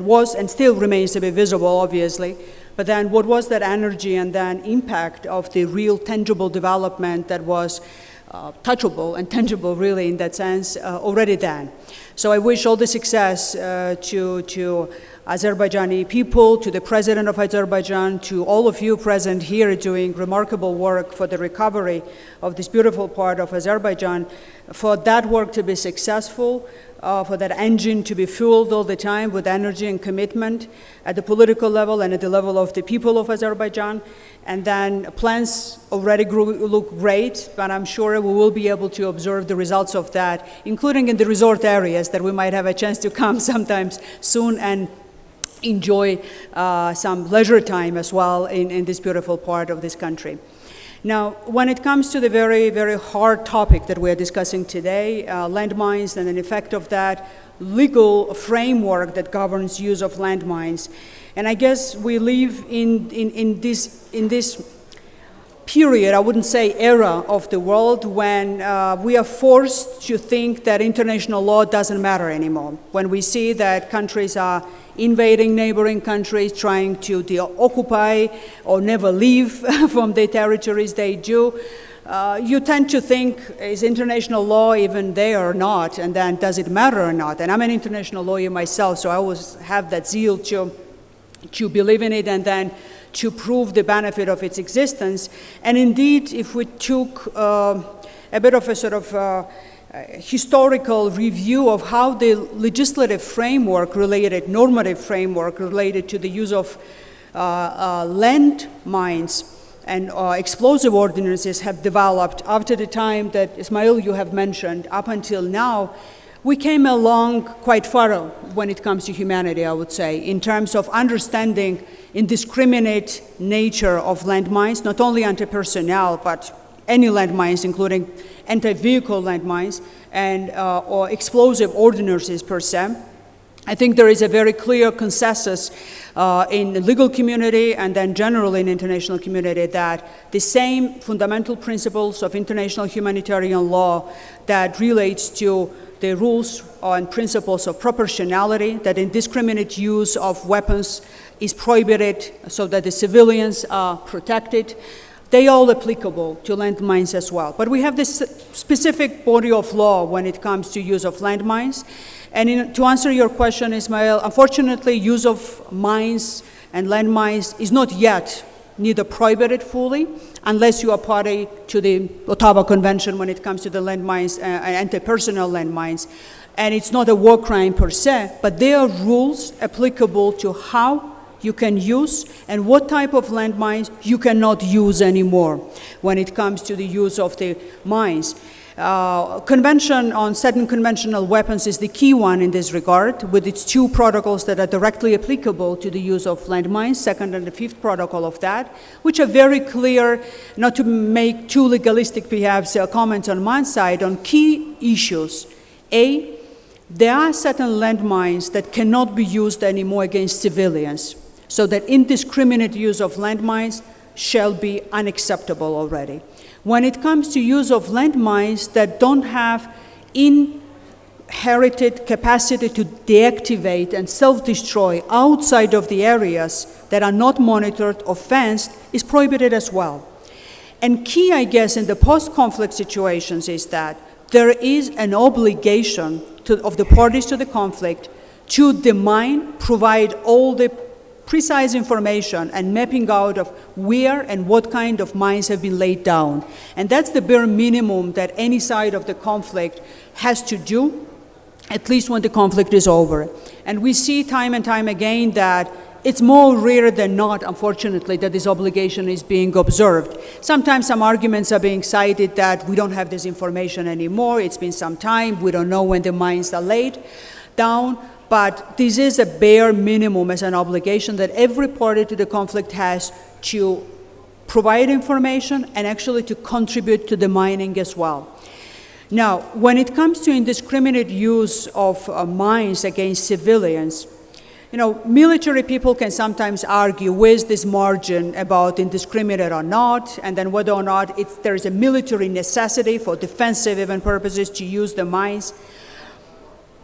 S8: was and still remains to be visible, obviously, but then what was that energy and then impact of the real tangible development that was touchable and tangible, really, in that sense, already then. So I wish all the success to Azerbaijani people, to the president of Azerbaijan, to all of you present here doing remarkable work for the recovery of this beautiful part of Azerbaijan, for that work to be successful, for that engine to be fueled all the time with energy and commitment at the political level and at the level of the people of Azerbaijan. And then plans already look great, but I'm sure we will be able to observe the results of that, including in the resort areas that we might have a chance to come sometimes soon and enjoy some leisure time as well in this beautiful part of this country. Now, when it comes to the very, very hard topic that we're discussing today, landmines and an effect of that legal framework that governs use of landmines, and I guess we live in this period, I wouldn't say era of the world, when we are forced to think that international law doesn't matter anymore. When we see that countries are invading neighboring countries, trying to occupy or never leave from the territories they do, you tend to think, is international law even there or not? And then does it matter or not? And I'm an international lawyer myself, so I always have that zeal to believe in it and then to prove the benefit of its existence. And indeed, if we took a bit of a sort of historical review of how the legislative framework related, normative framework related to the use of land mines and explosive ordinances have developed after the time that, Ismail, you have mentioned, up until now, we came along quite far when it comes to humanity, I would say, in terms of understanding indiscriminate nature of landmines, not only anti-personnel, but any landmines, including anti-vehicle landmines and or explosive ordinances per se. I think there is a very clear consensus in the legal community and then generally in the international community that the same fundamental principles of international humanitarian law that relates to the rules and principles of proportionality, that indiscriminate use of weapons is prohibited so that the civilians are protected, they all applicable to landmines as well. But we have this specific body of law when it comes to use of landmines. And to answer your question, Ismail, unfortunately, use of mines and landmines is not yet neither prohibited fully, unless you are party to the Ottawa Convention when it comes to the landmines, anti-personnel landmines. And it's not a war crime per se, but there are rules applicable to how you can use and what type of landmines you cannot use anymore when it comes to the use of the mines. Convention on certain conventional weapons is the key one in this regard, with its two protocols that are directly applicable to the use of landmines, second and the fifth protocol of that, which are very clear, not to make too legalistic perhaps comments on my side, on key issues. A, there are certain landmines that cannot be used anymore against civilians, so that indiscriminate use of landmines shall be unacceptable already. When it comes to use of landmines that don't have inherited capacity to deactivate and self-destroy outside of the areas that are not monitored or fenced is prohibited as well. And key, I guess, in the post-conflict situations is that there is an obligation of the parties to the conflict to demine, provide all the precise information and mapping out of where and what kind of mines have been laid down. And that's the bare minimum that any side of the conflict has to do, at least when the conflict is over. And we see time and time again that it's more rare than not, unfortunately, that this obligation is being observed. Sometimes some arguments are being cited that we don't have this information anymore, it's been some time, we don't know when the mines are laid down. But this is a bare minimum as an obligation that every party to the conflict has to provide information and actually to contribute to the mining as well. Now, when it comes to indiscriminate use of mines against civilians, military people can sometimes argue where's this margin about indiscriminate or not, and then whether or not there is a military necessity for defensive even purposes to use the mines.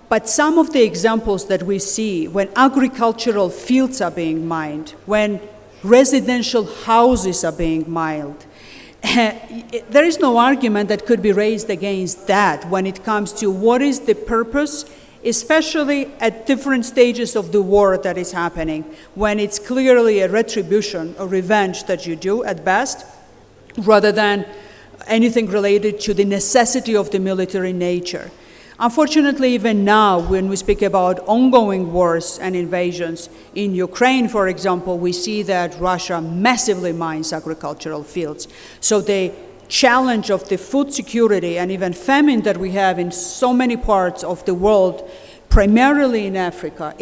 S8: But some of the examples that we see when agricultural fields are being mined, when residential houses are being mined, there is no argument that could be raised against that when it comes to what is the purpose, especially at different stages of the war that is happening, when it's clearly a retribution or revenge that you do at best, rather than anything related to the necessity of the military nature. Unfortunately, even now, when we speak about ongoing wars and invasions, in Ukraine, for example, we see that Russia massively mines agricultural fields. So the challenge of the food security and even famine that we have in so many parts of the world, primarily in Africa,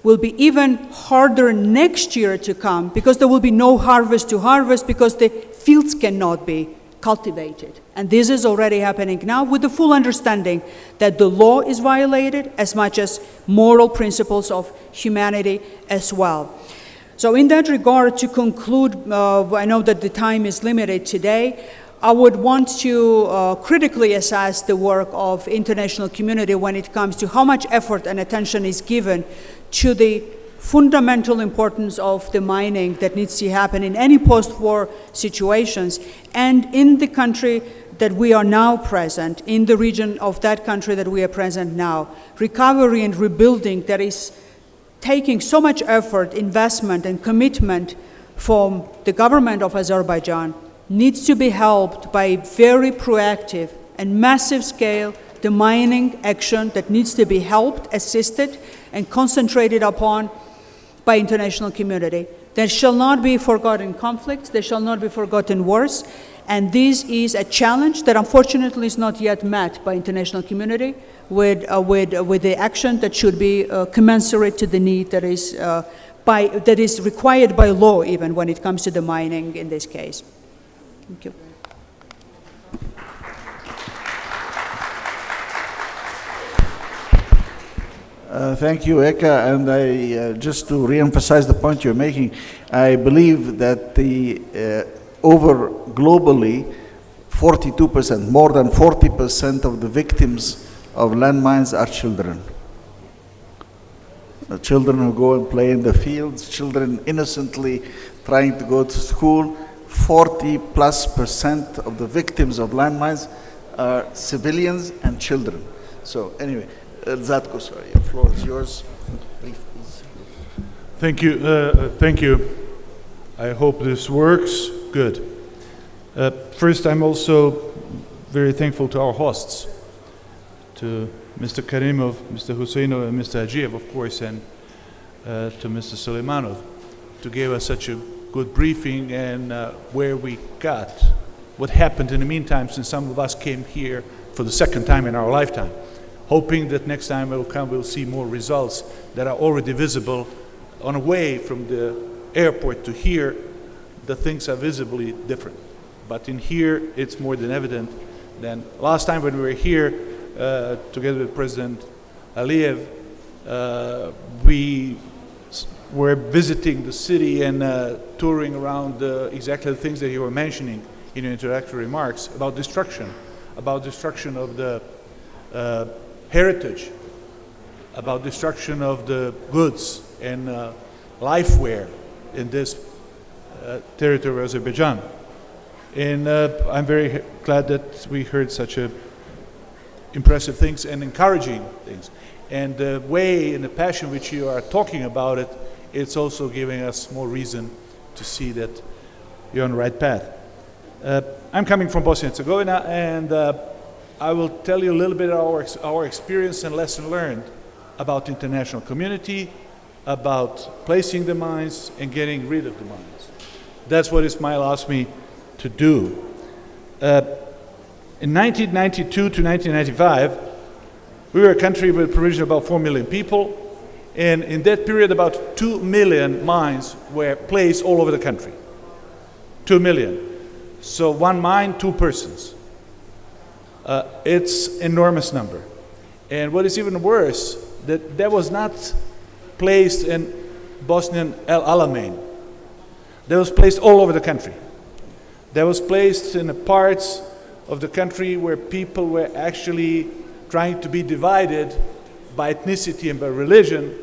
S8: will be even harder next year to come, because there will be no harvest to harvest because the fields cannot be cultivated. And this is already happening now, with the full understanding that the law is violated as much as moral principles of humanity as well. So in that regard, to conclude, I know that the time is limited today, I would want to critically assess the work of international community when it comes to how much effort and attention is given to the fundamental importance of the mining that needs to happen in any post-war situations, and in the country that we are now present, in the region of that country that we are present now, recovery and rebuilding that is taking so much effort, investment, and commitment from the government of Azerbaijan, needs to be helped by very proactive and massive scale demining action that needs to be helped, assisted, and concentrated upon by international community. There shall not be forgotten conflicts, there shall not be forgotten wars, and this is a challenge that unfortunately is not yet met by international community with the action that should be commensurate to the need that is required by law, even when it comes to the mining in this case. Thank you.
S1: Thank you, Eka, and just to re-emphasize the point you're making, I believe that over globally, 42%, more than 40% of the victims of landmines are children. Children who go and play in the fields, children innocently trying to go to school. 40+% of the victims of landmines are civilians and children. So anyway, Zatko, sorry, the floor is yours. Please.
S9: Thank you. Thank you. I hope this works. Good. First, I'm also very thankful to our hosts, to Mr. Karimov, Mr. Husseinov, and Mr. Hajiev, of course, and to Mr. Suleimanov, to give us such a good briefing and where we got, what happened in the meantime since some of us came here for the second time in our lifetime. Hoping that next time we'll see more results that are already visible on the way from the airport to here. The things are visibly different. But in here, it's more than evident than last time when we were here together with President Aliyev. We were visiting the city and touring around exactly the things that you were mentioning in your introductory remarks about destruction of the heritage, about destruction of the goods and lifeware in this territory of Azerbaijan. And I'm very glad that we heard such impressive things and encouraging things. And the way and the passion which you are talking about it, it's also giving us more reason to see that you're on the right path. I'm coming from Bosnia and Herzegovina, and I will tell you a little bit of our experience and lesson learned about international community, about placing the mines and getting rid of the mines. That's what Ismail asked me to do. In 1992 to 1995, we were a country with a population of about 4 million people, and in that period about 2 million mines were placed all over the country. 2 million. So one mine, 2 persons. It's enormous number. And what is even worse, that was not placed in Bosnian El Alamein. That was placed all over the country. That was placed in the parts of the country where people were actually trying to be divided by ethnicity and by religion,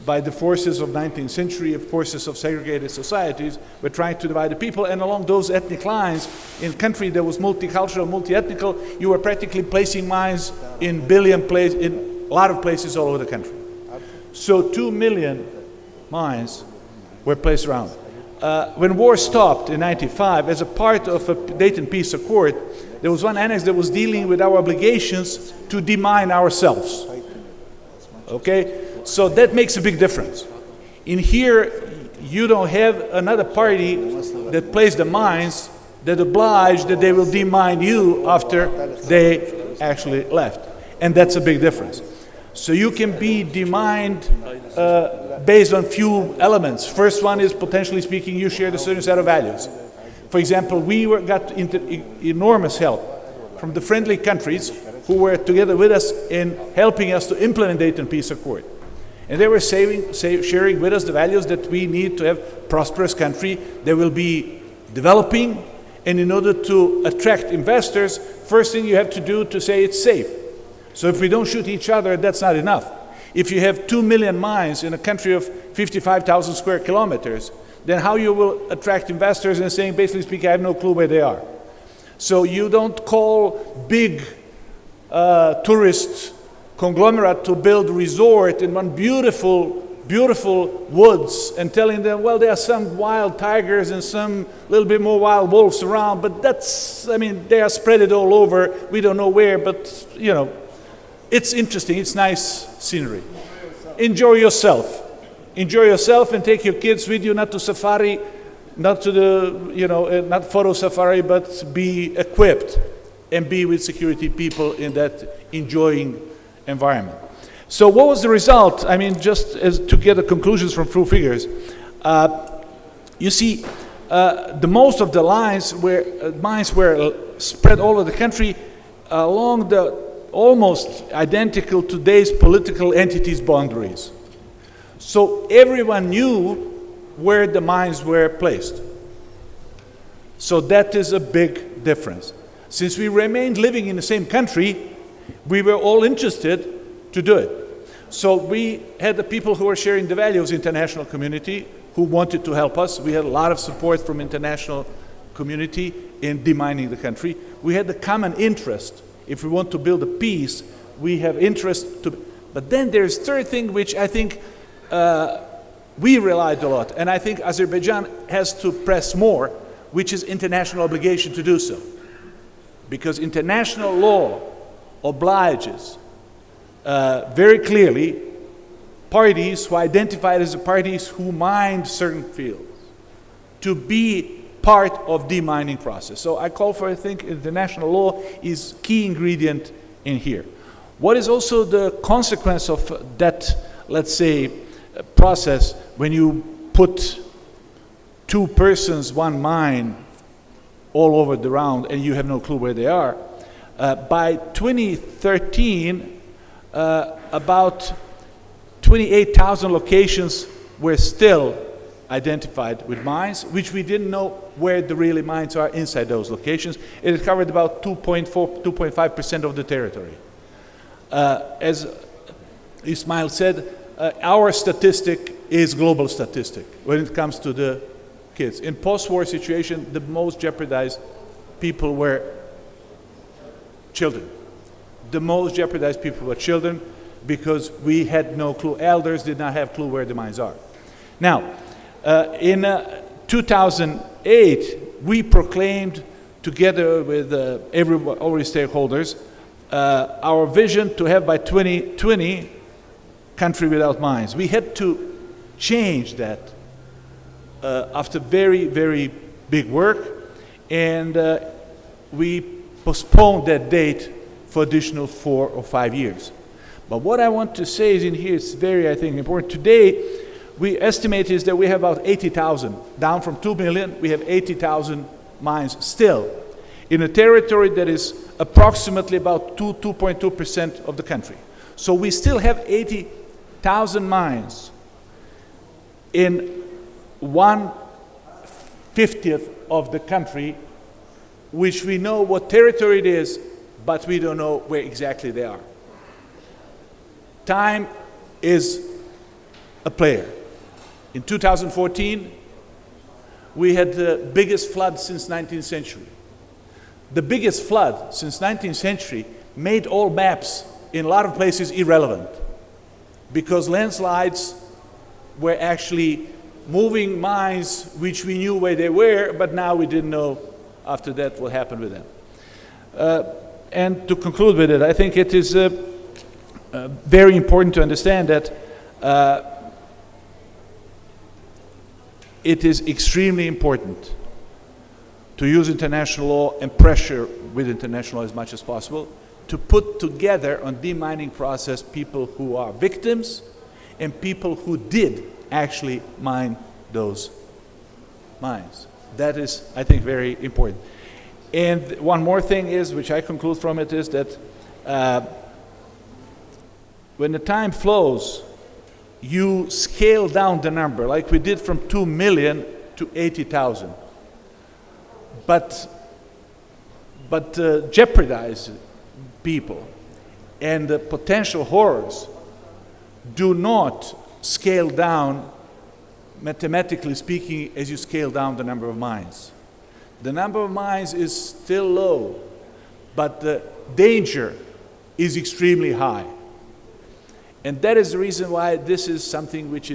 S9: by the forces of 19th century, forces of segregated societies, were trying to divide the people. And along those ethnic lines, in a country that was multicultural, multi-ethnical, you were practically placing mines in in a lot of places all over the country. So 2 million mines were placed around. When war stopped in 95, as a part of a Dayton Peace Accord, there was one annex that was dealing with our obligations to demine ourselves. Okay? So that makes a big difference. In here, you don't have another party that plays the mines that oblige that they will demine you after they actually left. And that's a big difference. So you can be demined based on few elements. First one is, potentially speaking, you share a certain set of values. For example, we got enormous help from the friendly countries who were together with us in helping us to implement Dayton Peace Accord. And they were sharing with us the values that we need to have a prosperous country that will be developing. And in order to attract investors, first thing you have to do to say it's safe. So if we don't shoot each other, that's not enough. If you have 2 million mines in a country of 55,000 square kilometers, then how you will attract investors and saying, basically speaking, I have no clue where they are. So you don't call big tourist conglomerate to build resort in one beautiful woods and telling them, well, there are some wild tigers and some little bit more wild wolves around, but that's, I mean, they are spread it all over. We don't know where, but, you know, it's interesting. It's nice scenery. Enjoy yourself. Enjoy yourself and take your kids with you, not to safari, not to the, you know, not photo safari, but be equipped and be with security people in that enjoying environment. So what was the result? I mean, just as to get the conclusions from true figures, you see, the most of the mines were spread all over the country along the almost identical to today's political entities' boundaries. So everyone knew where the mines were placed. So that is a big difference. Since we remained living in the same country, we were all interested to do it. So we had the people who were sharing the values, international community, who wanted to help us. We had a lot of support from international community in demining the country. We had the common interest. If we want to build a peace, we have interest to. But then there's third thing, which I think we relied a lot, and I think Azerbaijan has to press more, which is international obligation to do so. Because international law obliges very clearly parties who identified as the parties who mined certain fields to be part of demining process. So I call for, I think, international law is key ingredient in here. What is also the consequence of that, let's say, process when you put two persons, one mine, all over the round and you have no clue where they are? By 2013, about 28,000 locations were still identified with mines, which we didn't know where the really mines are inside those locations. It covered about 2.5% of the territory. As Ismail said, our statistic is global statistic when it comes to the kids. In post-war situation, the most jeopardized people were children. The most jeopardized people were children because we had no clue. Elders did not have clue where the mines are. Now, in 2008, we proclaimed, together with all stakeholders, our vision to have by 2020 country without mines. We had to change that after very, very big work, and we postponed that date for additional 4 or 5 years. But what I want to say is in here, it's very, I think, important. Today, we estimate is that we have about 80,000, down from 2 million, we have 80,000 mines still. in a territory that is approximately about 2.2% of the country. So we still have 80,000 mines in 1/50th of the country, which we know what territory it is, but we don't know where exactly they are. Time is a player. In 2014, we had the biggest flood since 19th century. The biggest flood since 19th century made all maps in a lot of places irrelevant, because landslides were actually moving mines which we knew where they were, but now we didn't know after that what happened with them. And to conclude with it, I think it is very important to understand that it is extremely important to use international law and pressure with international law as much as possible to put together on demining process people who are victims and people who did actually mine those mines. That is, I think, very important. And one more thing is, which I conclude from it, is that when the time flows, you scale down the number, like we did from 2 million to 80,000. But jeopardize people and the potential horrors do not scale down, mathematically speaking, as you scale down the number of mines. The number of mines is still low, but the danger is extremely high. And that is the reason why this is something which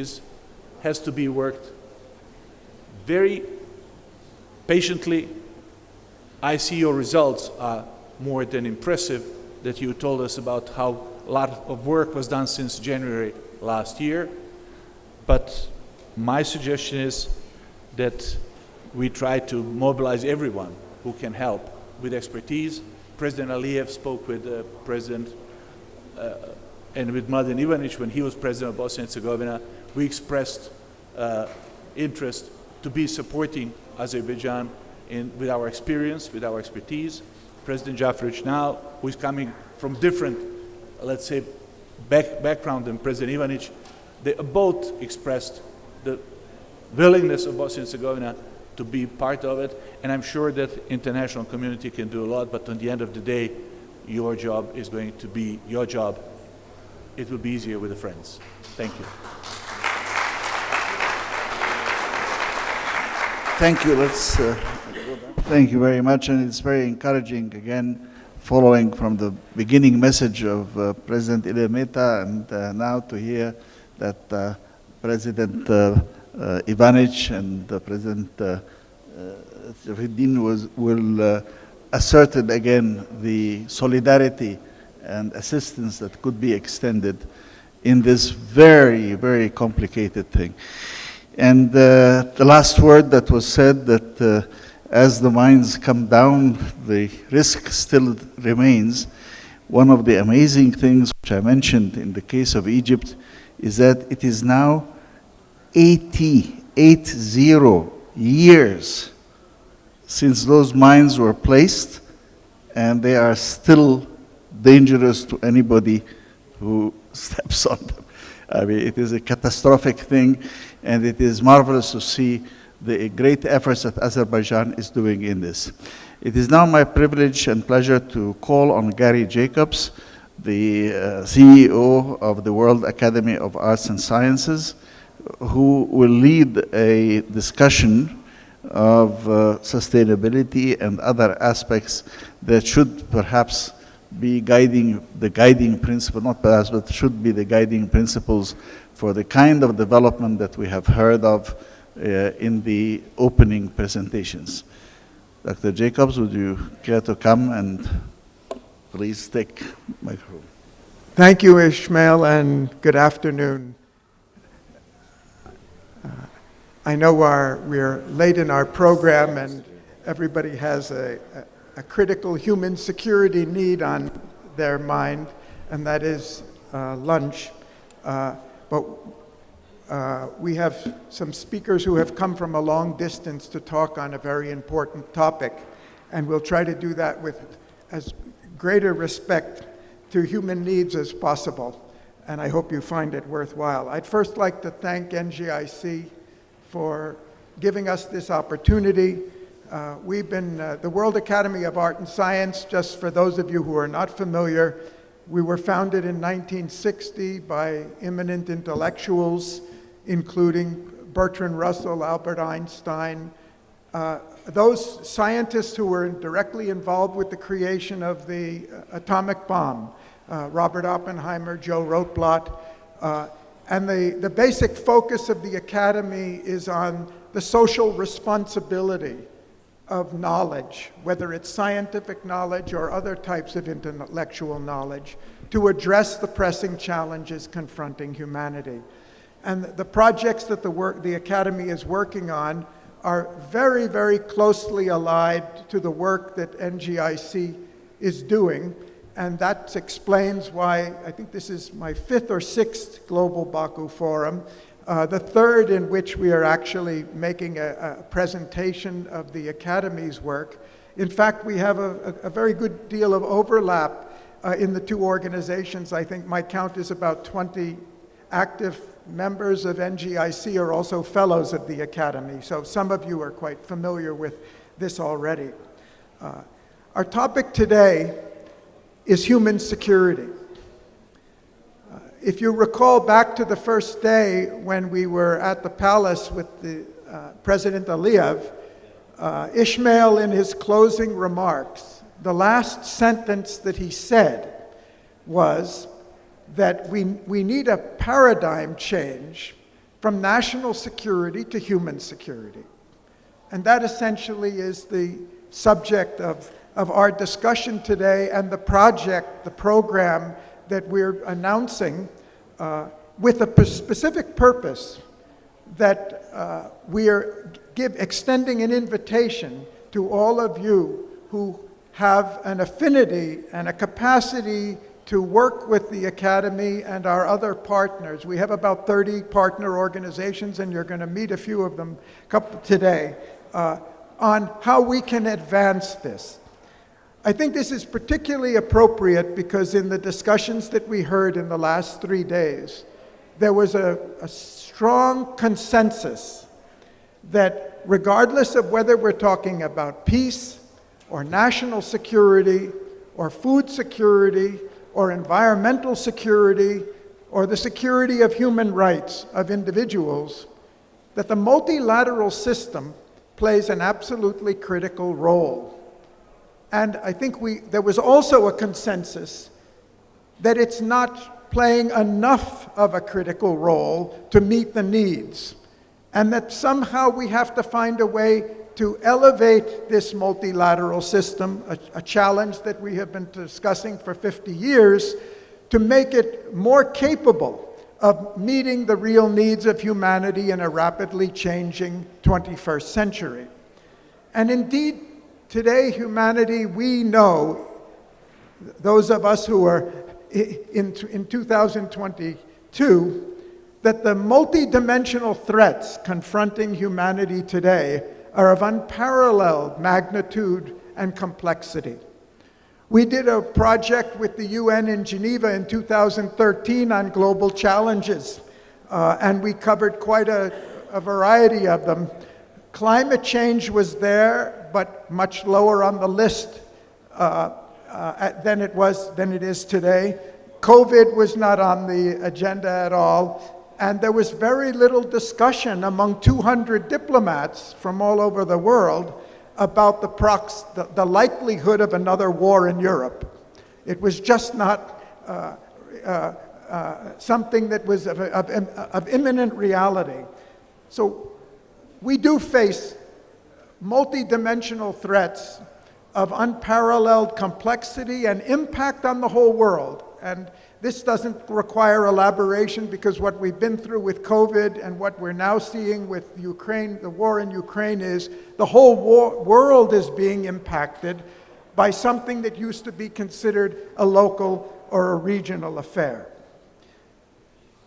S9: has to be worked very patiently. I see your results are more than impressive, that you told us about how a lot of work was done since January last year. But my suggestion is that we try to mobilize everyone who can help with expertise. President Aliyev spoke with the President and with Mladen Ivanic when he was President of Bosnia and Herzegovina. We expressed interest to be supporting Azerbaijan with our experience, with our expertise. President Jafaric now, who is coming from different, let's say, background than President Ivanic, they both expressed the willingness of Bosnia and Herzegovina to be part of it, and I'm sure that international community can do a lot, but at the end of the day, your job is going to be your job. It will be easier with the friends. Thank you.
S1: Thank you. Thank you very much, and it's very encouraging, again, following from the beginning message of President Ilir Meta, and now to hear that President Ivanic and President Zahedin will asserted again the solidarity and assistance that could be extended in this very, very complicated thing. And the last word that was said, that as the mines come down, the risk still remains. One of the amazing things which I mentioned in the case of Egypt is that it is now 80 years since those mines were placed, and they are still dangerous to anybody who steps on them. I mean, it is a catastrophic thing, and it is marvelous to see the great efforts that Azerbaijan is doing in this. It is now my privilege and pleasure to call on Gary Jacobs, the CEO of the World Academy of Arts and Sciences, who will lead a discussion of sustainability and other aspects that should perhaps be the guiding principle, not perhaps, but should be the guiding principles for the kind of development that we have heard of in the opening presentations. Dr. Jacobs, would you care to come and please take microphone?
S10: Thank you, Ishmael, and good afternoon. I know we're late in our program, and everybody has a critical human security need on their mind, and that is lunch. But we have some speakers who have come from a long distance to talk on a very important topic. and we'll try to do that with as greater respect to human needs as possible. And I hope you find it worthwhile. I'd first like to thank NGIC for giving us this opportunity. We've been the World Academy of Art and Science, just for those of you who are not familiar, we were founded in 1960 by eminent intellectuals, including Bertrand Russell, Albert Einstein, those scientists who were directly involved with the creation of the atomic bomb, Robert Oppenheimer, Joe Rotblat, and the basic focus of the Academy is on the social responsibility of knowledge, whether it's scientific knowledge or other types of intellectual knowledge, to address the pressing challenges confronting humanity. And the projects that the Academy is working on are very, very closely allied to the work that NGIC is doing. And that explains why I think this is my 5th or 6th Global Baku Forum, the 3rd in which we are actually making a presentation of the Academy's work. In fact, we have a very good deal of overlap in the two organizations. I think my count is about 20 active members of NGIC are also fellows of the Academy, so some of you are quite familiar with this already. Our topic today is human security. If you recall back to the first day when we were at the palace with the President Aliyev, Ismail, in his closing remarks, the last sentence that he said was that we need a paradigm change from national security to human security. And that essentially is the subject of our discussion today and the project, the program that we're announcing with a specific purpose that we are extending an invitation to all of you who have an affinity and a capacity to work with the Academy and our other partners. We have about 30 partner organizations, and you're going to meet a few of them today, on how we can advance this. I think this is particularly appropriate because in the discussions that we heard in the last 3 days, there was a strong consensus that regardless of whether we're talking about peace or national security or food security or environmental security or the security of human rights of individuals, that the multilateral system plays an absolutely critical role. And I think there was also a consensus that it's not playing enough of a critical role to meet the needs, and that somehow we have to find a way to elevate this multilateral system, a challenge that we have been discussing for 50 years, to make it more capable of meeting the real needs of humanity in a rapidly changing 21st century. And indeed, today, humanity, we know, those of us who are in 2022, that the multidimensional threats confronting humanity today are of unparalleled magnitude and complexity. We did a project with the UN in Geneva in 2013 on global challenges, and we covered quite a variety of them. Climate change was there, but much lower on the list than it is today. COVID was not on the agenda at all. And there was very little discussion among 200 diplomats from all over the world about the likelihood of another war in Europe. It was just not something that was of imminent reality. So we do face multidimensional threats of unparalleled complexity and impact on the whole world. And this doesn't require elaboration because what we've been through with COVID and what we're now seeing with Ukraine, the war in Ukraine, is the whole world is being impacted by something that used to be considered a local or a regional affair.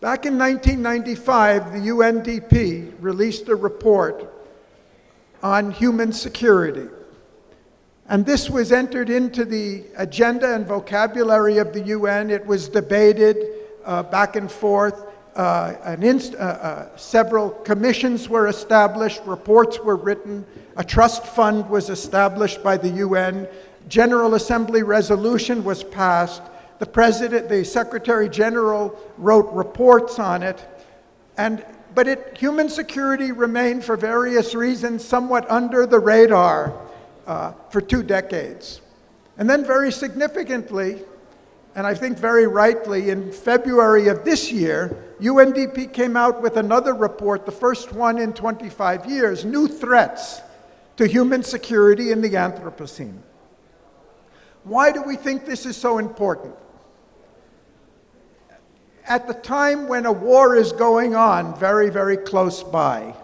S10: Back in 1995, the UNDP released a report on human security. And this was entered into the agenda and vocabulary of the UN. It was debated back and forth. Several commissions were established, reports were written, a trust fund was established by the UN, General Assembly resolution was passed, the Secretary General wrote reports on it, but human security remained, for various reasons, somewhat under the radar for 2 decades. And then very significantly, and I think very rightly, in February of this year, UNDP came out with another report, the first one in 25 years, New Threats to Human Security in the Anthropocene. Why do we think this is so important? At the time when a war is going on very, very close by,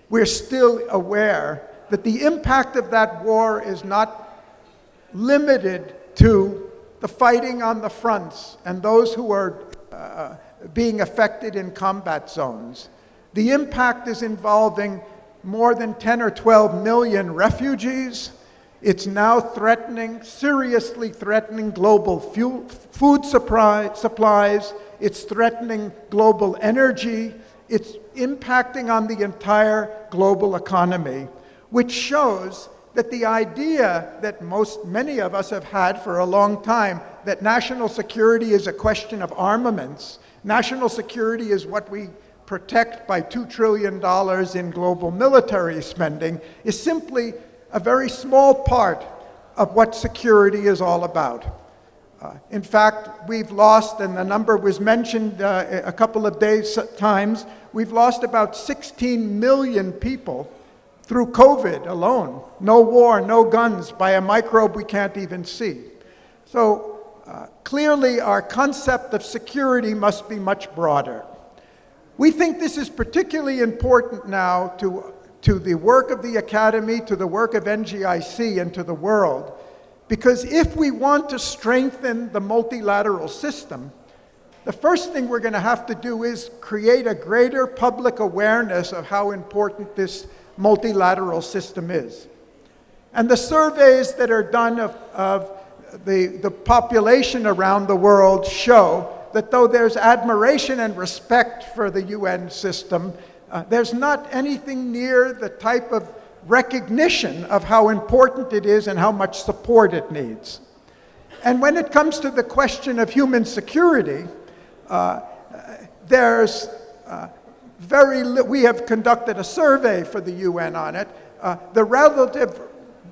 S10: we're still aware that the impact of that war is not limited to the fighting on the fronts and those who are being affected in combat zones. The impact is involving more than 10 or 12 million refugees. It's now seriously threatening global food supplies. It's threatening global energy. It's impacting on the entire global economy, which shows that the idea that many of us have had for a long time, that national security is a question of armaments, national security is what we protect by $2 trillion in global military spending, is simply a very small part of what security is all about. In fact, we've lost, and the number was mentioned a couple of times, we've lost about 16 million people through COVID alone. No war, no guns, by a microbe we can't even see. So clearly our concept of security must be much broader. We think this is particularly important now to the work of the Academy, to the work of NGIC, and to the world, because if we want to strengthen the multilateral system, the first thing we're going to have to do is create a greater public awareness of how important this multilateral system is. And the surveys that are done of the population around the world show that though there's admiration and respect for the UN system, there's not anything near the type of recognition of how important it is and how much support it needs. And when it comes to the question of human security, we have conducted a survey for the UN on it.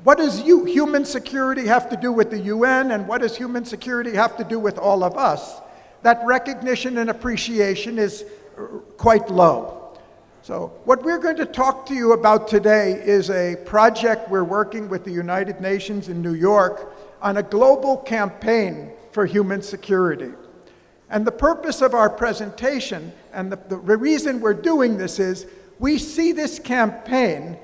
S10: What does human security have to do with the UN, and what does human security have to do with all of us? That recognition and appreciation is quite low. So what we're going to talk to you about today is a project we're working with the United Nations in New York on a global campaign for human security. And the purpose of our presentation, and the reason we're doing this is, we see this campaign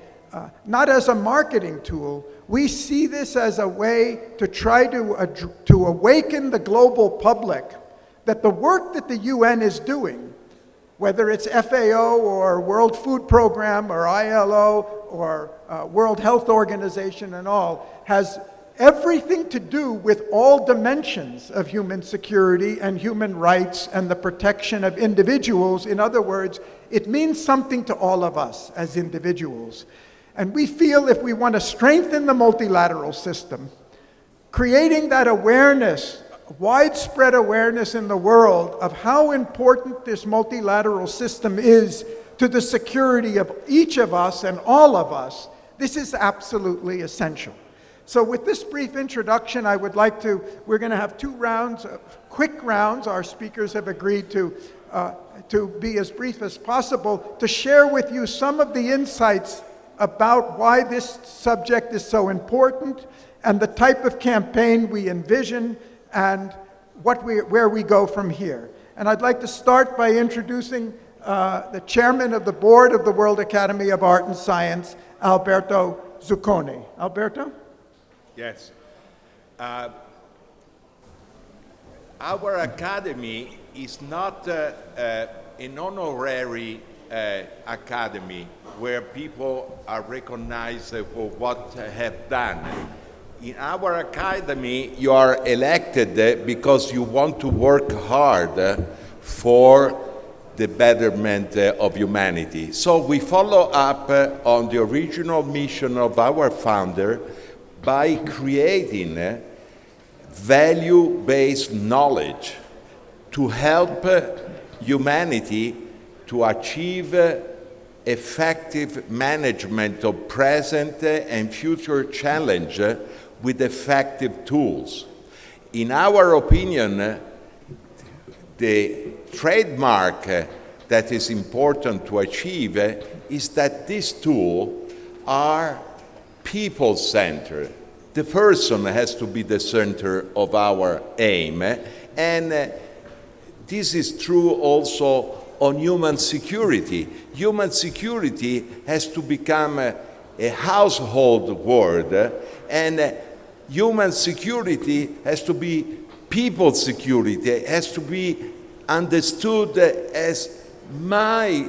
S10: not as a marketing tool, we see this as a way to try to awaken the global public that the work that the UN is doing, whether it's FAO or World Food Program or ILO or World Health Organization and all, has everything to do with all dimensions of human security and human rights and the protection of individuals. In other words, it means something to all of us as individuals. And we feel if we want to strengthen the multilateral system, creating that awareness, widespread awareness in the world of how important this multilateral system is to the security of each of us and all of us, this is absolutely essential. So with this brief introduction, we're going to have 2 rounds, quick rounds. Our speakers have agreed to be as brief as possible, to share with you some of the insights about why this subject is so important and the type of campaign we envision and where we go from here. And I'd like to start by introducing the chairman of the board of the World Academy of Art and Science, Alberto Zucconi. Alberto?
S11: Yes. Our academy is not an honorary academy where people are recognized for what they have done. In our academy, you are elected because you want to work hard for the betterment of humanity. So we follow up on the original mission of our founder by creating value-based knowledge to help humanity to achieve effective management of present and future challenge with effective tools. In our opinion, the trademark that is important to achieve is that these tools are people-centered. The person has to be the center of our aim, and this is true also on human security. Human security has to become a household word, and human security has to be people security. It has to be understood as my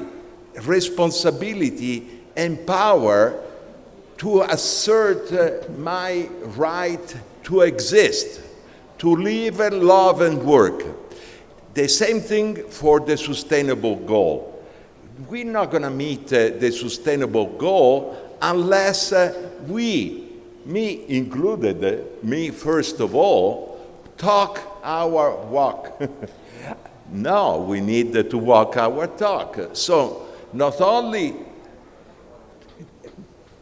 S11: responsibility and power to assert my right to exist, to live and love and work. The same thing for the sustainable goal. We're not going to meet the sustainable goal unless we, me included, me first of all, talk our walk. No, we need to walk our talk. So not only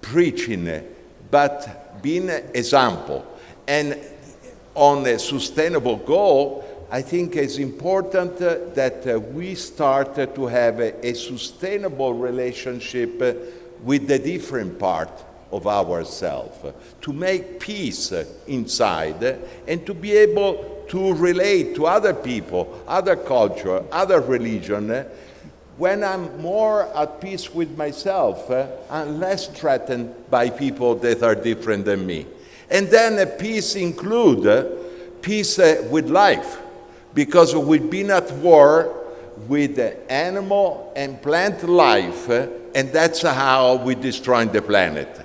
S11: preaching, but being an example. And on a sustainable goal, I think it's important that we start to have a sustainable relationship with the different part of ourselves, to make peace inside and to be able to relate to other people, other culture, other religion. When I'm more at peace with myself, I'm less threatened by people that are different than me. And then peace include peace with life, because we've been at war with animal and plant life, and that's how we're destroying the planet.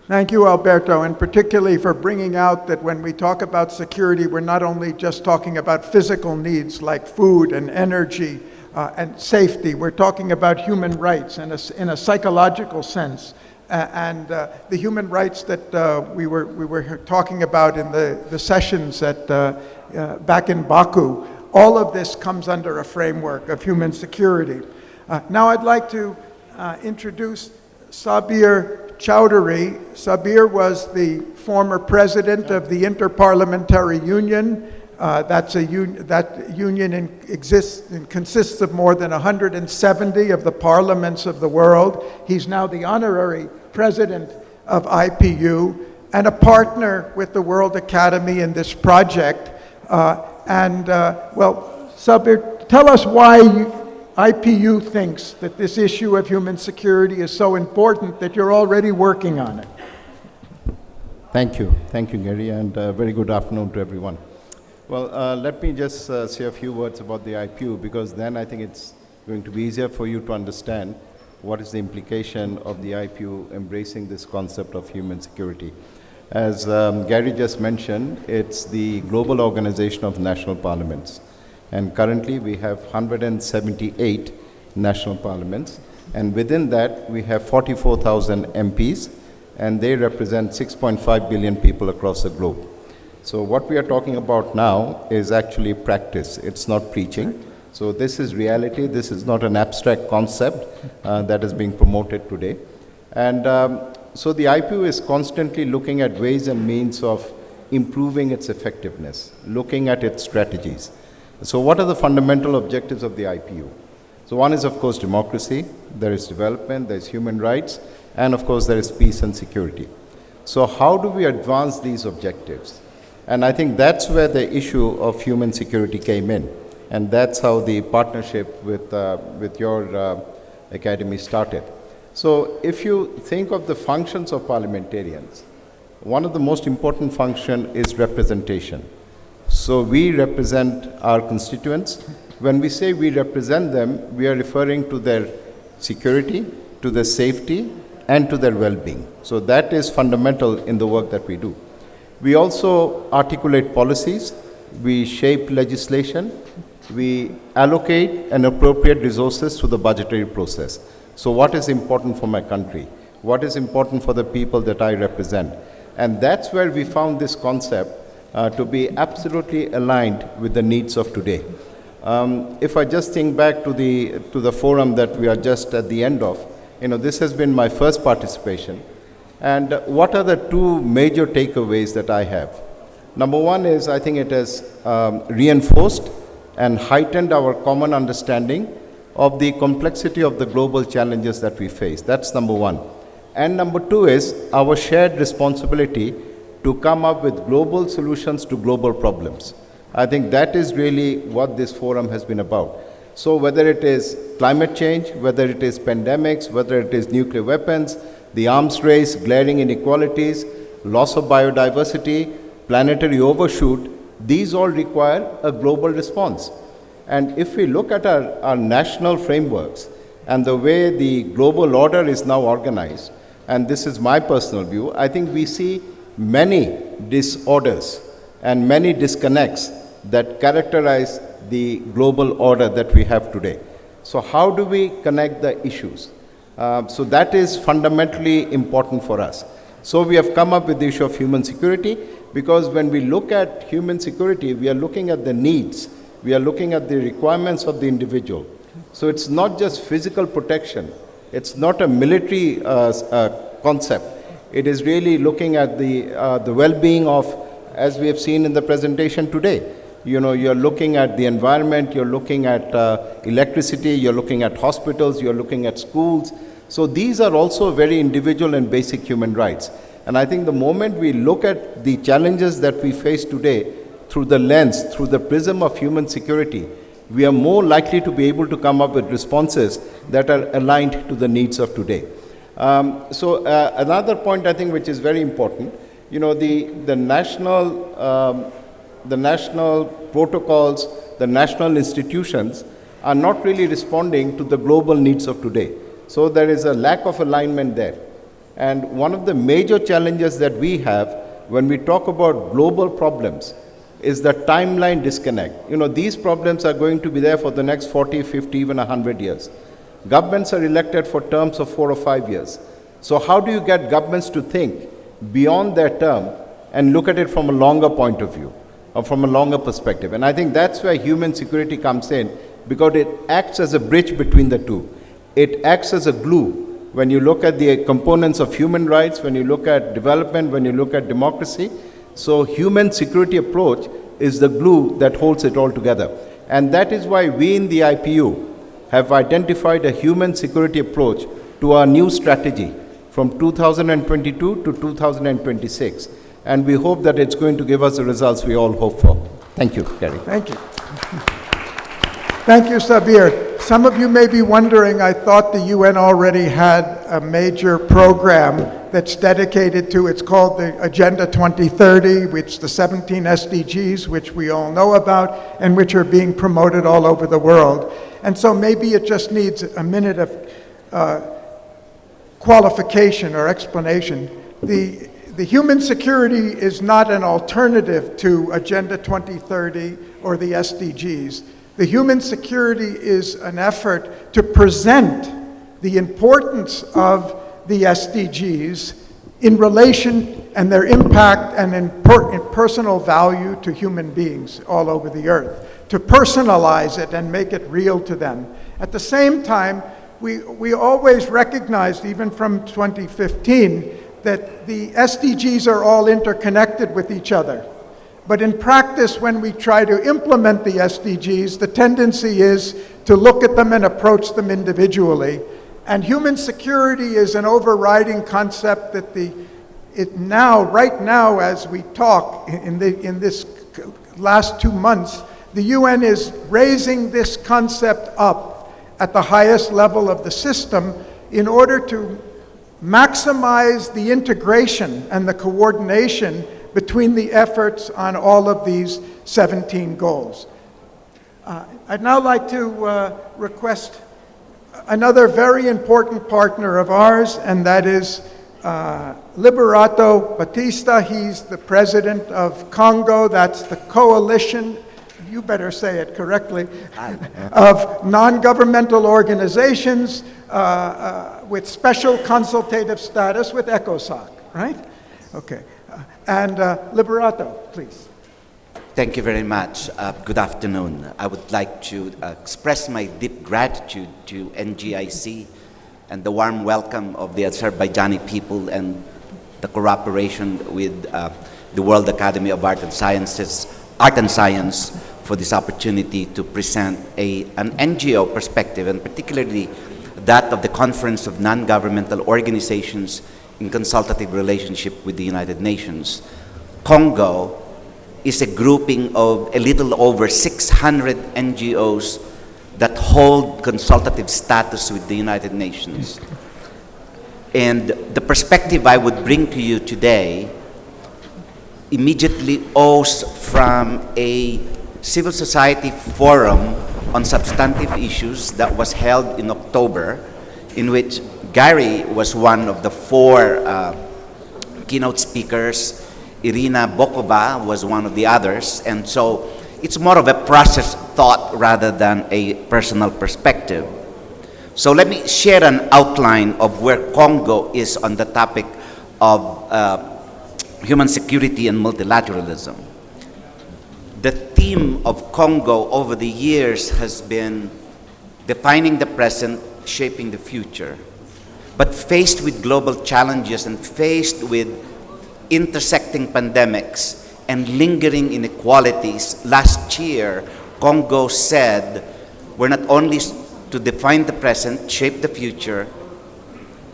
S10: Thank you, Alberto, and particularly for bringing out that when we talk about security, we're not only just talking about physical needs like food and energy and safety. We're talking about human rights in a psychological sense. And the human rights that we were talking about in the sessions back in Baku, all of this comes under a framework of human security. Now I'd like to introduce Sabir Chowdhury. Sabir was the former president of the Interparliamentary Union. That union exists and consists of more than 170 of the parliaments of the world. He's now the honorary president of IPU and a partner with the World Academy in this project. Well, Sabir, tell us why IPU thinks that this issue of human security is so important that you're already working on it.
S12: Thank you, Gary, and very good afternoon to everyone. Well, let me just say a few words about the IPU, because then I think it's going to be easier for you to understand what is the implication of the IPU embracing this concept of human security. As Gary just mentioned, it's the global organization of national parliaments. And currently we have 178 national parliaments. And within that, we have 44,000 MPs, and they represent 6.5 billion people across the globe. So what we are talking about now is actually practice. It's not preaching. So this is reality. This is not an abstract concept that is being promoted today. And so the IPU is constantly looking at ways and means of improving its effectiveness, looking at its strategies. So what are the fundamental objectives of the IPU? So one is, of course, democracy. There is development, there is human rights, and of course there is peace and security. So how do we advance these objectives? And I think that's where the issue of human security came in. And that's how the partnership with your academy started. So if you think of the functions of parliamentarians, one of the most important functions is representation. So we represent our constituents. When we say we represent them, we are referring to their security, to their safety, and to their well-being. So that is fundamental in the work that we do. We also articulate policies, we shape legislation, we allocate and appropriate resources to the budgetary process. So what is important for my country? What is important for the people that I represent? And that's where we found this concept to be absolutely aligned with the needs of today. If I just think back to the forum that we are just at the end of, this has been my first participation. And what are the two major takeaways that I have? Number one is I think it has reinforced and heightened our common understanding of the complexity of the global challenges that we face. That's number one. And number two is our shared responsibility to come up with global solutions to global problems. I think that is really what this forum has been about. So whether it is climate change, whether it is pandemics, whether it is nuclear weapons, the arms race, glaring inequalities, loss of biodiversity, planetary overshoot, these all require a global response. And if we look at our national frameworks and the way the global order is now organized, and this is my personal view, I think we see many disorders and many disconnects that characterize the global order that we have today. So how do we connect the issues? So that is fundamentally important for us. So we have come up with the issue of human security, because when we look at human security, we are looking at the needs, we are looking at the requirements of the individual. So it's not just physical protection, it's not a military concept. It is really looking at the well-being of, as we have seen in the presentation today. You're looking at the environment, you're looking at electricity, you're looking at hospitals, you're looking at schools. So these are also very individual and basic human rights. And I think the moment we look at the challenges that we face today through the lens, through the prism of human security, we are more likely to be able to come up with responses that are aligned to the needs of today. Another point I think which is very important, the national protocols, the national institutions are not really responding to the global needs of today. So there is a lack of alignment there. And one of the major challenges that we have when we talk about global problems is the timeline disconnect. These problems are going to be there for the next 40, 50, even 100 years. Governments are elected for terms of 4 or 5 years. So how do you get governments to think beyond their term and look at it from a longer point of view, or from a longer perspective? And I think that's where human security comes in, because it acts as a bridge between the two. It acts as a glue. When you look at the components of human rights, when you look at development, when you look at democracy, so human security approach is the glue that holds it all together. And that is why we in the IPU have identified a human security approach to our new strategy from 2022 to 2026. And we hope that it's going to give us the results we all hope for. Thank you, Gary.
S10: Thank you. Thank you, Sabir. Some of you may be wondering, I thought the UN already had a major program that's dedicated to, it's called the Agenda 2030, which the 17 SDGs, which we all know about, and which are being promoted all over the world. And so maybe it just needs a minute of qualification or explanation. The human security is not an alternative to Agenda 2030 or the SDGs. The human security is an effort to present the importance of the SDGs in relation and their impact and in personal value to human beings all over the earth, to personalize it and make it real to them. At the same time, we always recognized, even from 2015, that the SDGs are all interconnected with each other. But in practice, when we try to implement the SDGs, the tendency is to look at them and approach them individually. And human security is an overriding concept that right now, as we talk, in this last 2 months, the UN is raising this concept up at the highest level of the system in order to maximize the integration and the coordination between the efforts on all of these 17 goals. I'd now like to request another very important partner of ours, and that is Liberato Batista. He's the president of Congo. That's the coalition, you better say it correctly, of non-governmental organizations with special consultative status with ECOSOC, right? Okay. And Liberato, please.
S13: Thank you very much. Good afternoon. I would like to express my deep gratitude to NGIC and the warm welcome of the Azerbaijani people and the cooperation with the World Academy of Art and Science for this opportunity to present an NGO perspective, and particularly that of the Conference of Non-Governmental Organizations in Consultative Relationship with the United Nations. Congo is a grouping of a little over 600 NGOs that hold consultative status with the United Nations. And the perspective I would bring to you today immediately owes from a civil society forum on substantive issues that was held in October, in which Gary was one of the 4 keynote speakers. Irina Bokova was one of the others, and so it's more of a process thought rather than a personal perspective. So let me share an outline of where Congo is on the topic of human security and multilateralism. The theme of Congo over the years has been defining the present, shaping the future. But faced with global challenges and faced with intersecting pandemics and lingering inequalities, last year, Congo said, we're not only to define the present, shape the future,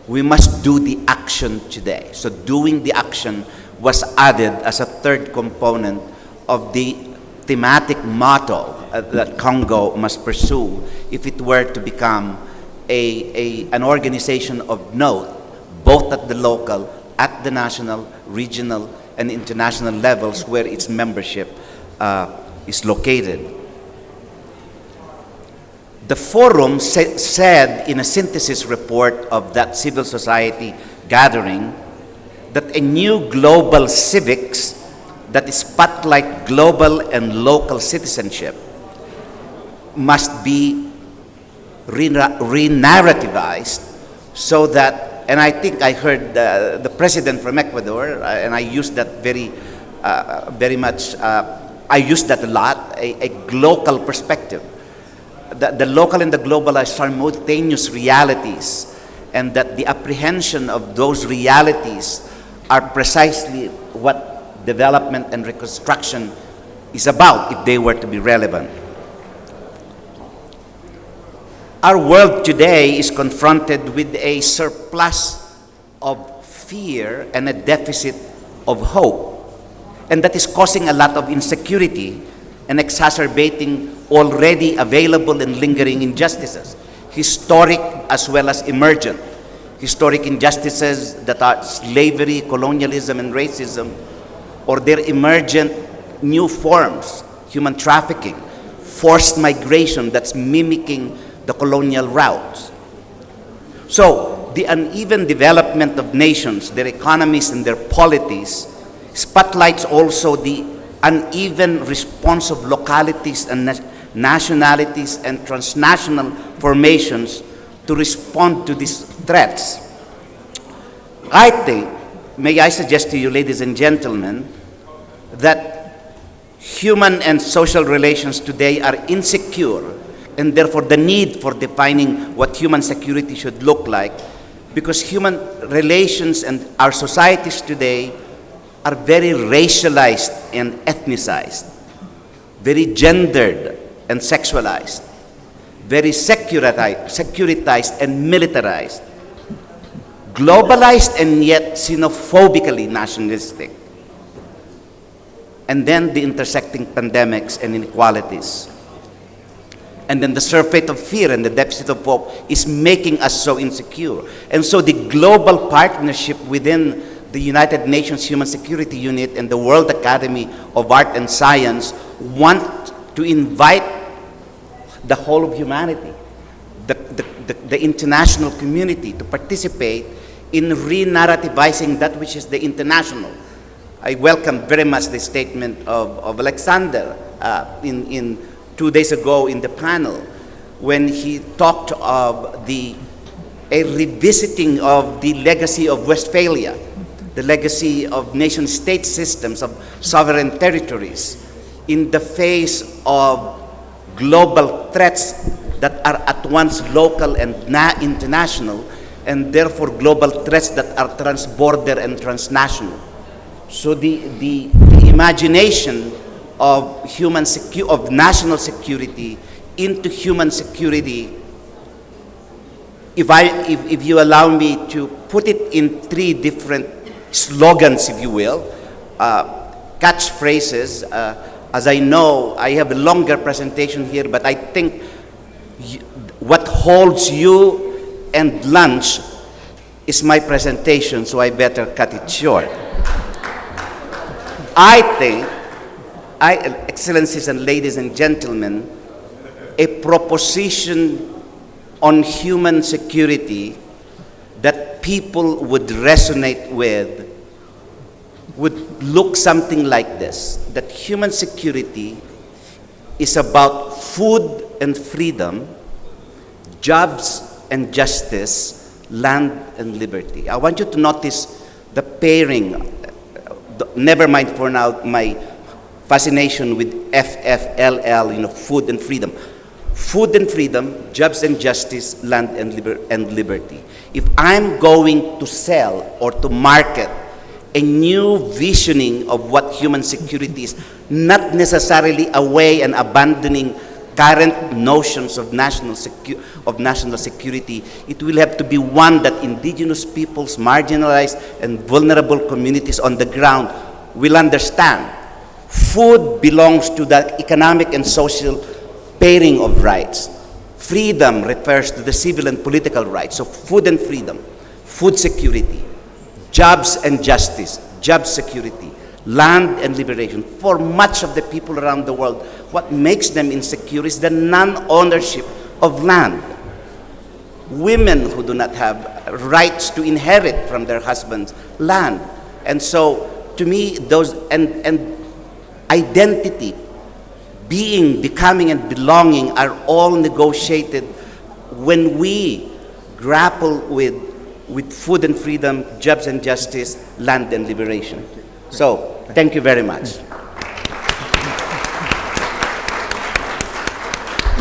S13: we must do the action today. So doing the action was added as a third component of the thematic motto that Congo must pursue if it were to become an organization of note, both at the local, at the national, regional, and international levels where its membership is located. The forum said in a synthesis report of that civil society gathering that a new global civics that spotlight global and local citizenship must be re-narrativized so that, and I think I heard the president from Ecuador, and I used that very much, I used that a lot, a local perspective. The local and the global are simultaneous realities, and that the apprehension of those realities are precisely what development and reconstruction is about if they were to be relevant. Our world today is confronted with a surplus of fear and a deficit of hope, and that is causing a lot of insecurity and exacerbating already available and lingering injustices, historic as well as emergent. Historic injustices that are slavery, colonialism, and racism, or their emergent new forms, human trafficking, forced migration that's mimicking the colonial routes. So the uneven development of nations, their economies and their polities, spotlights also the uneven response of localities and nationalities and transnational formations to respond to these threats. I think, may I suggest to you, ladies and gentlemen, that human and social relations today are insecure, and therefore the need for defining what human security should look like, because human relations and our societies today are very racialized and ethnicized, very gendered and sexualized, very securitized and militarized, globalized and yet xenophobically nationalistic. And then the intersecting pandemics and inequalities. And then the surfeit of fear and the deficit of hope is making us so insecure. And so the global partnership within the United Nations Human Security Unit and the World Academy of Art and Science want to invite the whole of humanity, the the international community to participate in re-narrativizing that which is the international. I welcome very much the statement of Alexander in 2 days ago in the panel when he talked of a revisiting of the legacy of Westphalia, the legacy of nation-state systems, of sovereign territories, in the face of global threats that are at once local and international, and therefore global threats that are transborder and transnational. So the imagination of of national security into human security, if you allow me to put it in 3 different slogans, if you will, catchphrases. As I know, I have a longer presentation here, but I think what holds you and lunch is my presentation, so I better cut it short. I think, Excellencies and ladies and gentlemen, a proposition on human security that people would resonate with would look something like this, that human security is about food and freedom, jobs and justice, land and liberty. I want you to notice the pairing, never mind for now my fascination with FFLL, food and freedom. Food and freedom, jobs and justice, land and liberty. If I'm going to sell or to market a new visioning of what human security is, not necessarily away and abandoning current notions of national security, it will have to be one that indigenous peoples, marginalized and vulnerable communities on the ground will understand. Food belongs to the economic and social pairing of rights. Freedom refers to the civil and political rights. So food and freedom, food security, jobs and justice, job security, land and liberation. For much of the people around the world, what makes them insecure is the non-ownership of land. Women who do not have rights to inherit from their husbands land. And so, to me, those, and identity, being, becoming, and belonging are all negotiated when we grapple with food and freedom, jobs and justice, land and liberation. So, thank you very much.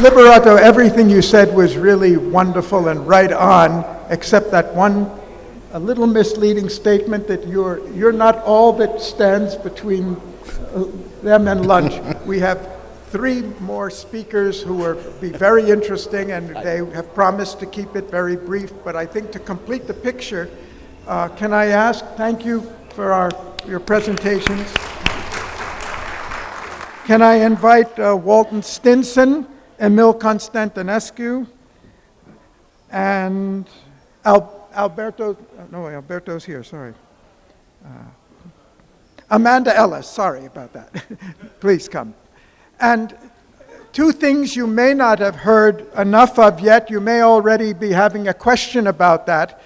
S10: Liberato, everything you said was really wonderful and right on, except that a little misleading statement that you're not all that stands between them and lunch. We have 3 more speakers who will be very interesting, and they have promised to keep it very brief. But I think to complete the picture, can I ask, thank you for your presentations. Can I invite Walton Stinson, Emil Constantinescu, and Alberto's here, sorry. Amanda Ellis, sorry about that. Please come. And 2 things you may not have heard enough of yet. You may already be having a question about that,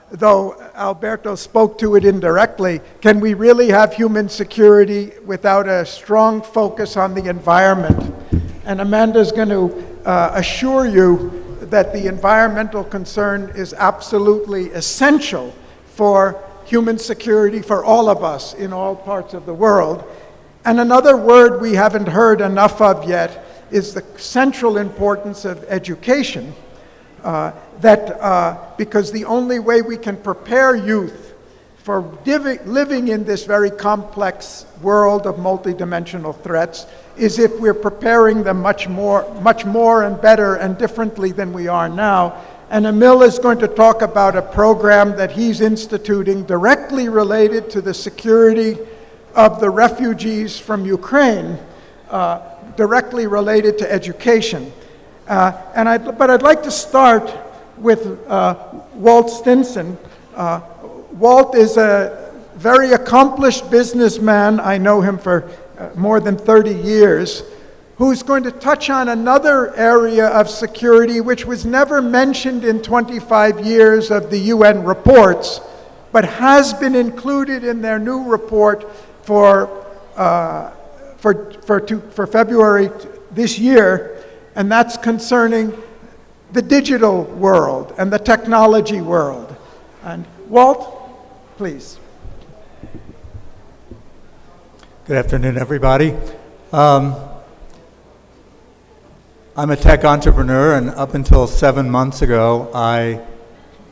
S10: though Alberto spoke to it indirectly. Can we really have human security without a strong focus on the environment? And Amanda's going to assure you that the environmental concern is absolutely essential for human security for all of us in all parts of the world. And another word we haven't heard enough of yet is the central importance of education, because the only way we can prepare youth for living in this very complex world of multidimensional threats is if we're preparing them much more and better and differently than we are now. And Emil is going to talk about a program that he's instituting directly related to the security of the refugees from Ukraine, directly related to education. But I'd like to start with Walt Stinson. Walt is a very accomplished businessman. I know him for more than 30 years, who's going to touch on another area of security which was never mentioned in 25 years of the UN reports, but has been included in their new report for February this year, and that's concerning the digital world and the technology world. And Walt, please.
S14: Good afternoon, everybody. I'm a tech entrepreneur, and up until 7 months ago, I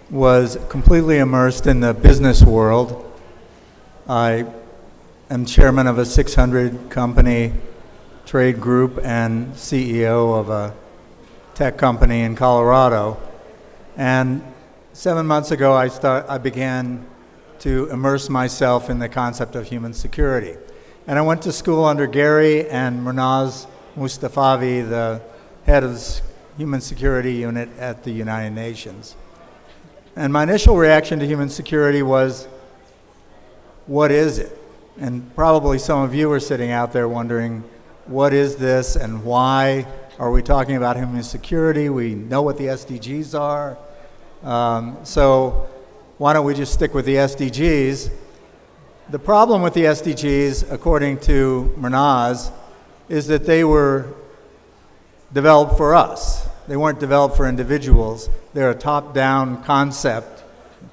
S14: was completely immersed in the business world. I am chairman of a 600 company trade group and CEO of a tech company in Colorado. And 7 months ago, I began to immerse myself in the concept of human security. And I went to school under Gary and Murnaz Mustafavi, the head of the Human Security Unit at the United Nations. And my initial reaction to human security was, what is it? And probably some of you are sitting out there wondering, what is this and why are we talking about human security? We know what the SDGs are. So why don't we just stick with the SDGs? The problem with the SDGs, according to Murnaz, is that they were developed for us. They weren't developed for individuals. They're a top-down concept.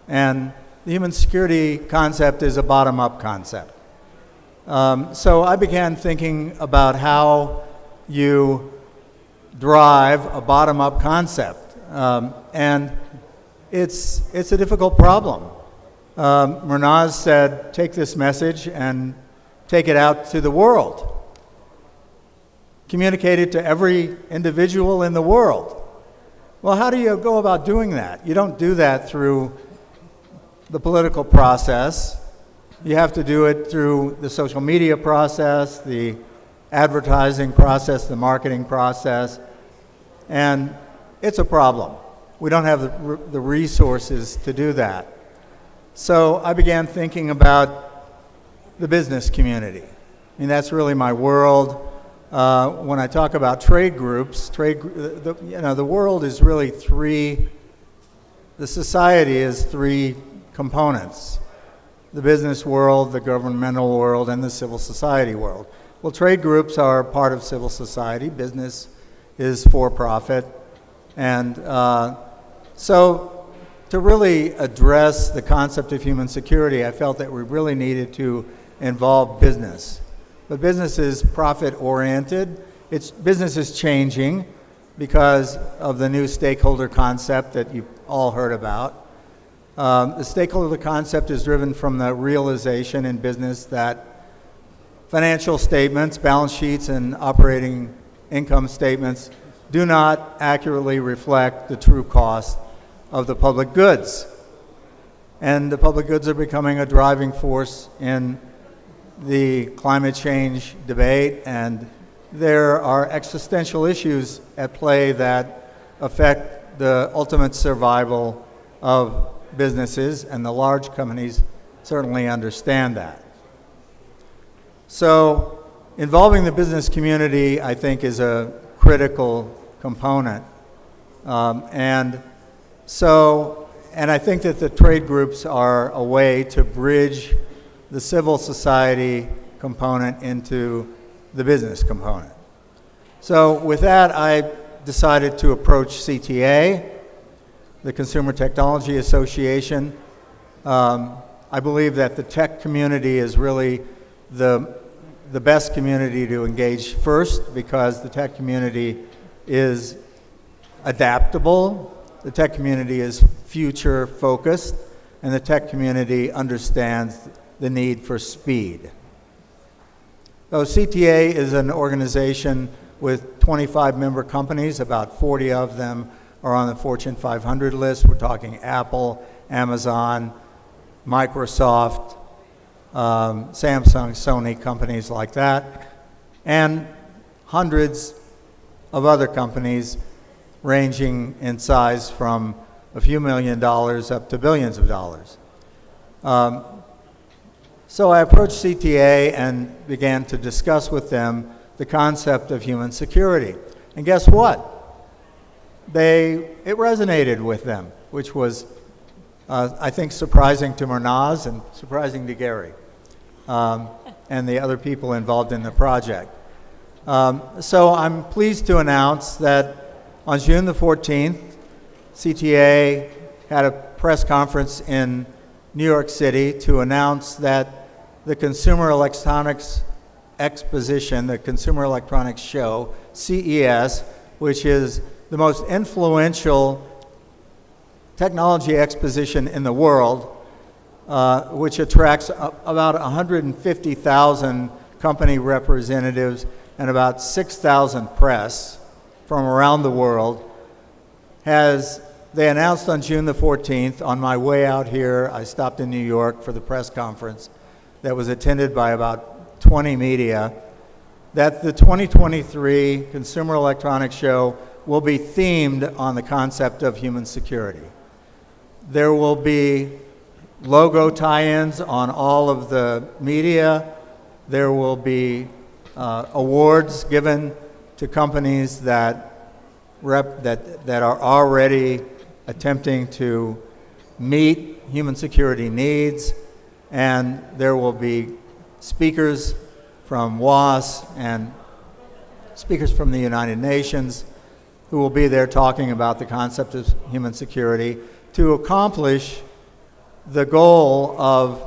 S14: And the human security concept is a bottom-up concept. So I began thinking about how you drive a bottom-up concept. And it's a difficult problem. Murnaz said, take this message and take it out to the world. Communicate it to every individual in the world. Well, how do you go about doing that? You don't do that through the political process. You have to do it through the social media process, the advertising process, the marketing process, and it's a problem. We don't have the resources to do that. So I began thinking about the business community. I mean, that's really my world. When I talk about trade groups, the world is really the society is three components: the business world, the governmental world, and the civil society world. Well, trade groups are part of civil society. Business is for-profit. And so to really address the concept of human security, I felt that we really needed to involve business. But business is profit-oriented. Business is changing because of the new stakeholder concept that you've all heard about. The stakeholder concept is driven from the realization in business that financial statements, balance sheets, and operating income statements do not accurately reflect the true cost of the public goods. And the public goods are becoming a driving force in the climate change debate, and there are existential issues at play that affect the ultimate survival of businesses, and the large companies certainly understand that. So involving the business community, I think, is a critical component. And I think that the trade groups are a way to bridge the civil society component into the business component. So with that, I decided to approach CTA, the Consumer Technology Association. I believe that the tech community is really the best community to engage first, because the tech community is adaptable, the tech community is future focused, and the tech community understands the need for speed. So CTA is an organization with 25 member companies. About 40 of them are on the Fortune 500 list. We're talking Apple, Amazon, Microsoft, Samsung, Sony, companies like that, and hundreds of other companies ranging in size from a few $1 million up to billions of dollars. So I approached CTA and began to discuss with them the concept of human security. And guess what? It resonated with them, which was, I think, surprising to Murnaz and surprising to Gary and the other people involved in the project. So I'm pleased to announce that on June the 14th, CTA had a press conference in New York City to announce that the Consumer Electronics Exposition, the Consumer Electronics Show, CES, which is the most influential technology exposition in the world, which attracts about 150,000 company representatives and about 6,000 press from around the world, they announced on June the 14th, on my way out here, I stopped in New York for the press conference that was attended by about 20 media, that the 2023 Consumer Electronics Show will be themed on the concept of human security. There will be logo tie-ins on all of the media. There will be awards given to companies that are already attempting to meet human security needs, and there will be speakers from WAS and speakers from the United Nations who will be there talking about the concept of human security to accomplish the goal of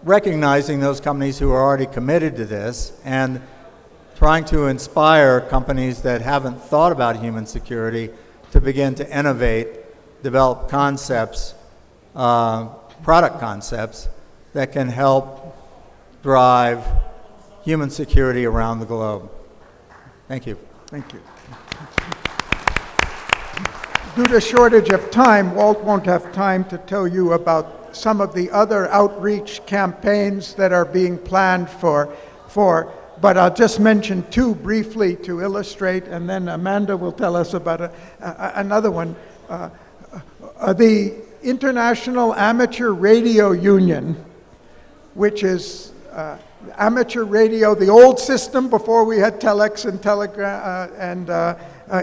S14: recognizing those companies who are already committed to this and trying to inspire companies that haven't thought about human security to begin to innovate, develop concepts, product concepts that can help drive human security around the globe. Thank you.
S10: Thank you. Due to shortage of time, Walt won't have time to tell you about some of the other outreach campaigns that are being planned but I'll just mention two briefly to illustrate, and then Amanda will tell us about another one. The International Amateur Radio Union, which is amateur radio, the old system before we had telex and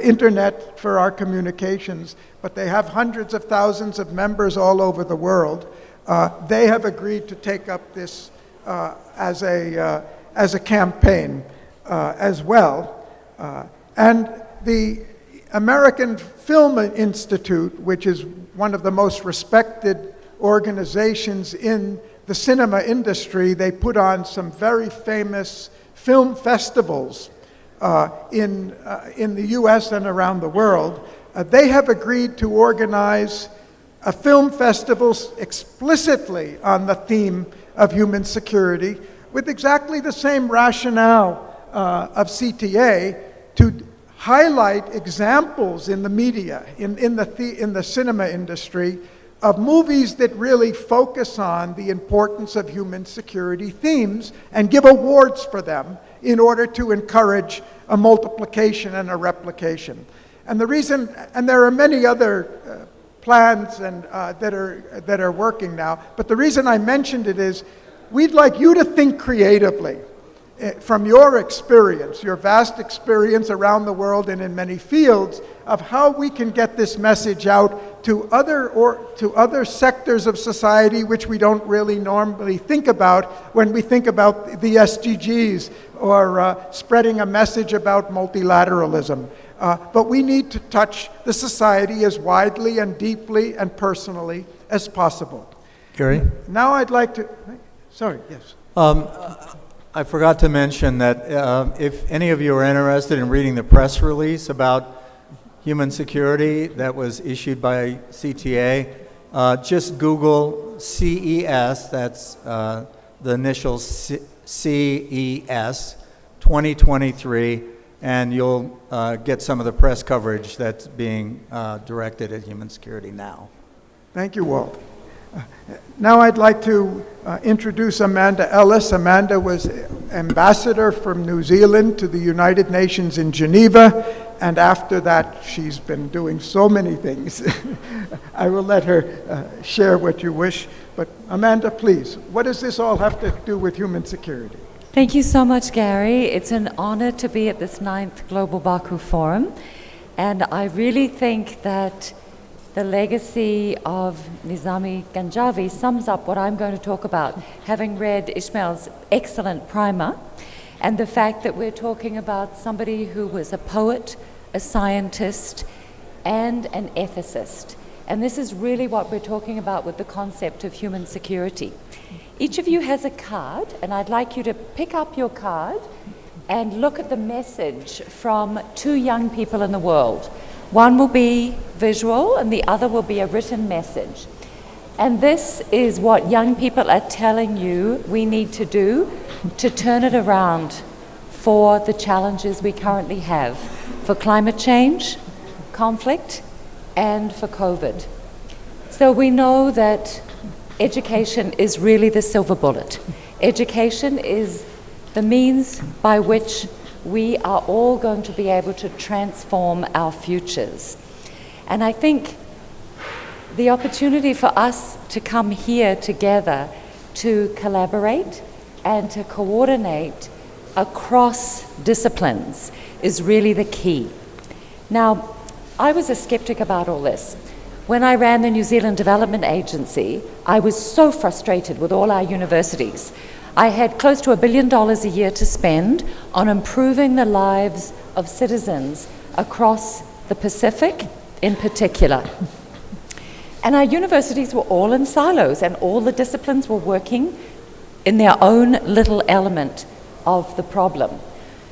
S10: internet for our communications, but they have hundreds of thousands of members all over the world. They have agreed to take up this as a campaign as well. And the American Film Institute, which is one of the most respected organizations in the cinema industry, they put on some very famous film festivals in the US and around the world. They have agreed to organize a film festival explicitly on the theme of human security, with exactly the same rationale of CTA to highlight examples in the media, in the cinema industry, of movies that really focus on the importance of human security themes and give awards for them in order to encourage a multiplication and a replication. And the reason, and there are many other plans that are working now, but the reason I mentioned it is we'd like you to think creatively from your experience, your vast experience around the world and in many fields, of how we can get this message out to other sectors of society which we don't really normally think about when we think about the SDGs or spreading a message about multilateralism. But we need to touch the society as widely and deeply and personally as possible.
S14: Gary?
S10: Now I'd like to... Sorry, yes.
S14: I forgot to mention that if any of you are interested in reading the press release about human security that was issued by CTA, just Google CES, that's the initials CES 2023, and you'll get some of the press coverage that's being directed at human security now.
S10: Thank you, Walt. Now I'd like to introduce Amanda Ellis. Amanda was ambassador from New Zealand to the United Nations in Geneva, and after that she's been doing so many things. I will let her share what you wish, but Amanda, please, what does this all have to do with human security?
S15: Thank you so much, Gary. It's an honor to be at this 9th Global Baku Forum. And I really think that the legacy of Nizami Ganjavi sums up what I'm going to talk about, having read Ismail's excellent primer, and the fact that we're talking about somebody who was a poet, a scientist, and an ethicist. And this is really what we're talking about with the concept of human security. Each of you has a card, and I'd like you to pick up your card and look at the message from 2 young people in the world. One will be visual, and the other will be a written message. And this is what young people are telling you we need to do to turn it around for the challenges we currently have, for climate change, conflict, and for COVID. So we know that education is really the silver bullet. Education is the means by which we are all going to be able to transform our futures. And I think the opportunity for us to come here together to collaborate and to coordinate across disciplines is really the key. Now, I was a skeptic about all this. When I ran the New Zealand Development Agency, I was so frustrated with all our universities. I had close to $1 billion a year to spend on improving the lives of citizens across the Pacific in particular. And our universities were all in silos, and all the disciplines were working in their own little element of the problem.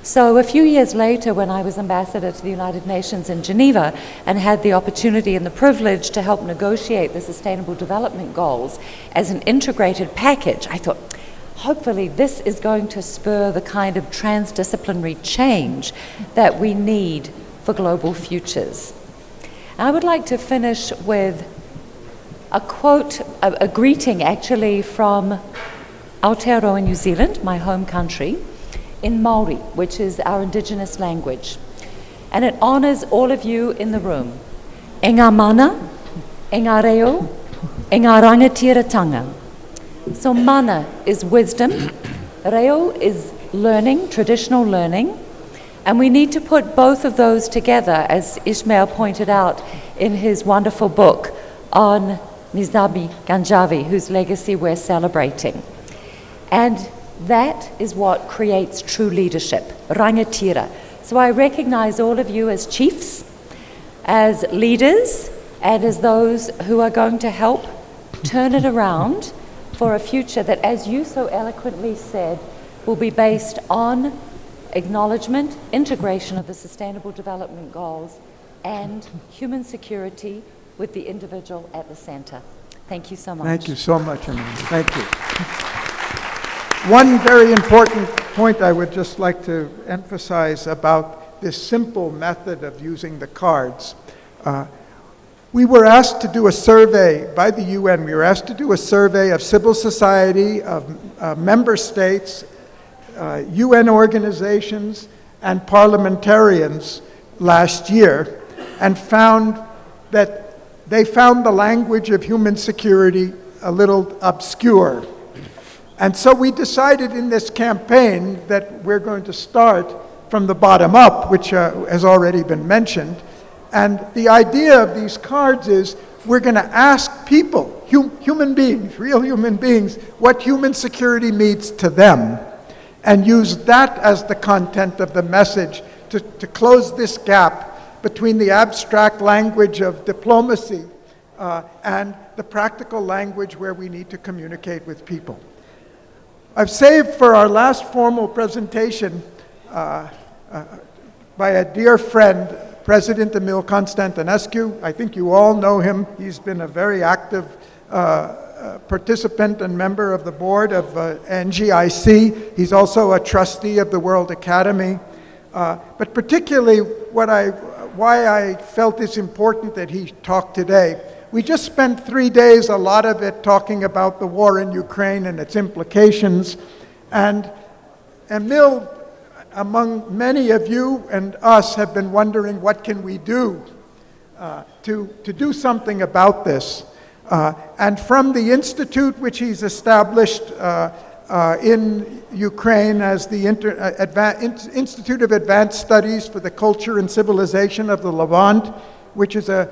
S15: So a few years later, when I was ambassador to the United Nations in Geneva and had the opportunity and the privilege to help negotiate the Sustainable Development Goals as an integrated package, I thought, hopefully this is going to spur the kind of transdisciplinary change that we need for global futures. I would like to finish with a quote, a greeting actually from Aotearoa, New Zealand, my home country, in Maori, which is our indigenous language. And it honors all of you in the room. E ngā mana, e ngā reo, e ngā rangatiratanga. So mana is wisdom, reo is learning, traditional learning, and we need to put both of those together, as Ismail pointed out in his wonderful book on Nizami Ganjavi, whose legacy we're celebrating. And that is what creates true leadership, rangatira. So I recognize all of you as chiefs, as leaders, and as those who are going to help turn it around for a future that, as you so eloquently said, will be based on acknowledgement, integration of the Sustainable Development Goals, and human security with the individual at the center. Thank you so much.
S10: Thank you so much, Amanda. Thank you. One very important point I would just like to emphasize about this simple method of using the cards. We were asked to do a survey by the UN. We were asked to do a survey of civil society, of member states, UN organizations, and parliamentarians last year, and found that they found the language of human security a little obscure. And so we decided in this campaign that we're going to start from the bottom up, which has already been mentioned. And the idea of these cards is we're going to ask people, human beings, real human beings, what human security means to them, and use that as the content of the message to close this gap between the abstract language of diplomacy and the practical language where we need to communicate with people. I've saved for our last formal presentation by a dear friend, President Emil Constantinescu. I think you all know him. He's been a very active participant and member of the board of NGIC. He's also a trustee of the World Academy. But particularly why I felt it's important that he talk today. We just spent 3 days, a lot of it talking about the war in Ukraine and its implications. And Emil, among many of you and us, have been wondering what can we do to do something about this. And from the institute which he's established, in Ukraine as the Institute of Advanced Studies for the Culture and Civilization of the Levant, which is a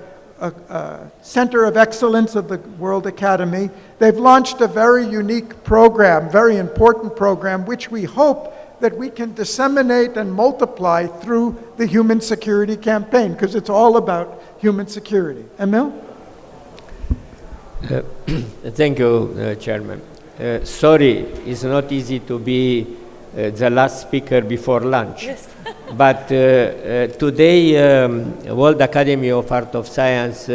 S10: center of excellence of the World Academy. They've launched a very unique program, very important program, which we hope that we can disseminate and multiply through the Human Security Campaign, because it's all about human security. Emil?
S16: Thank you, Chairman. Sorry, it's not easy to be the last speaker before lunch.
S15: Yes.
S16: But today, World Academy of Art of Science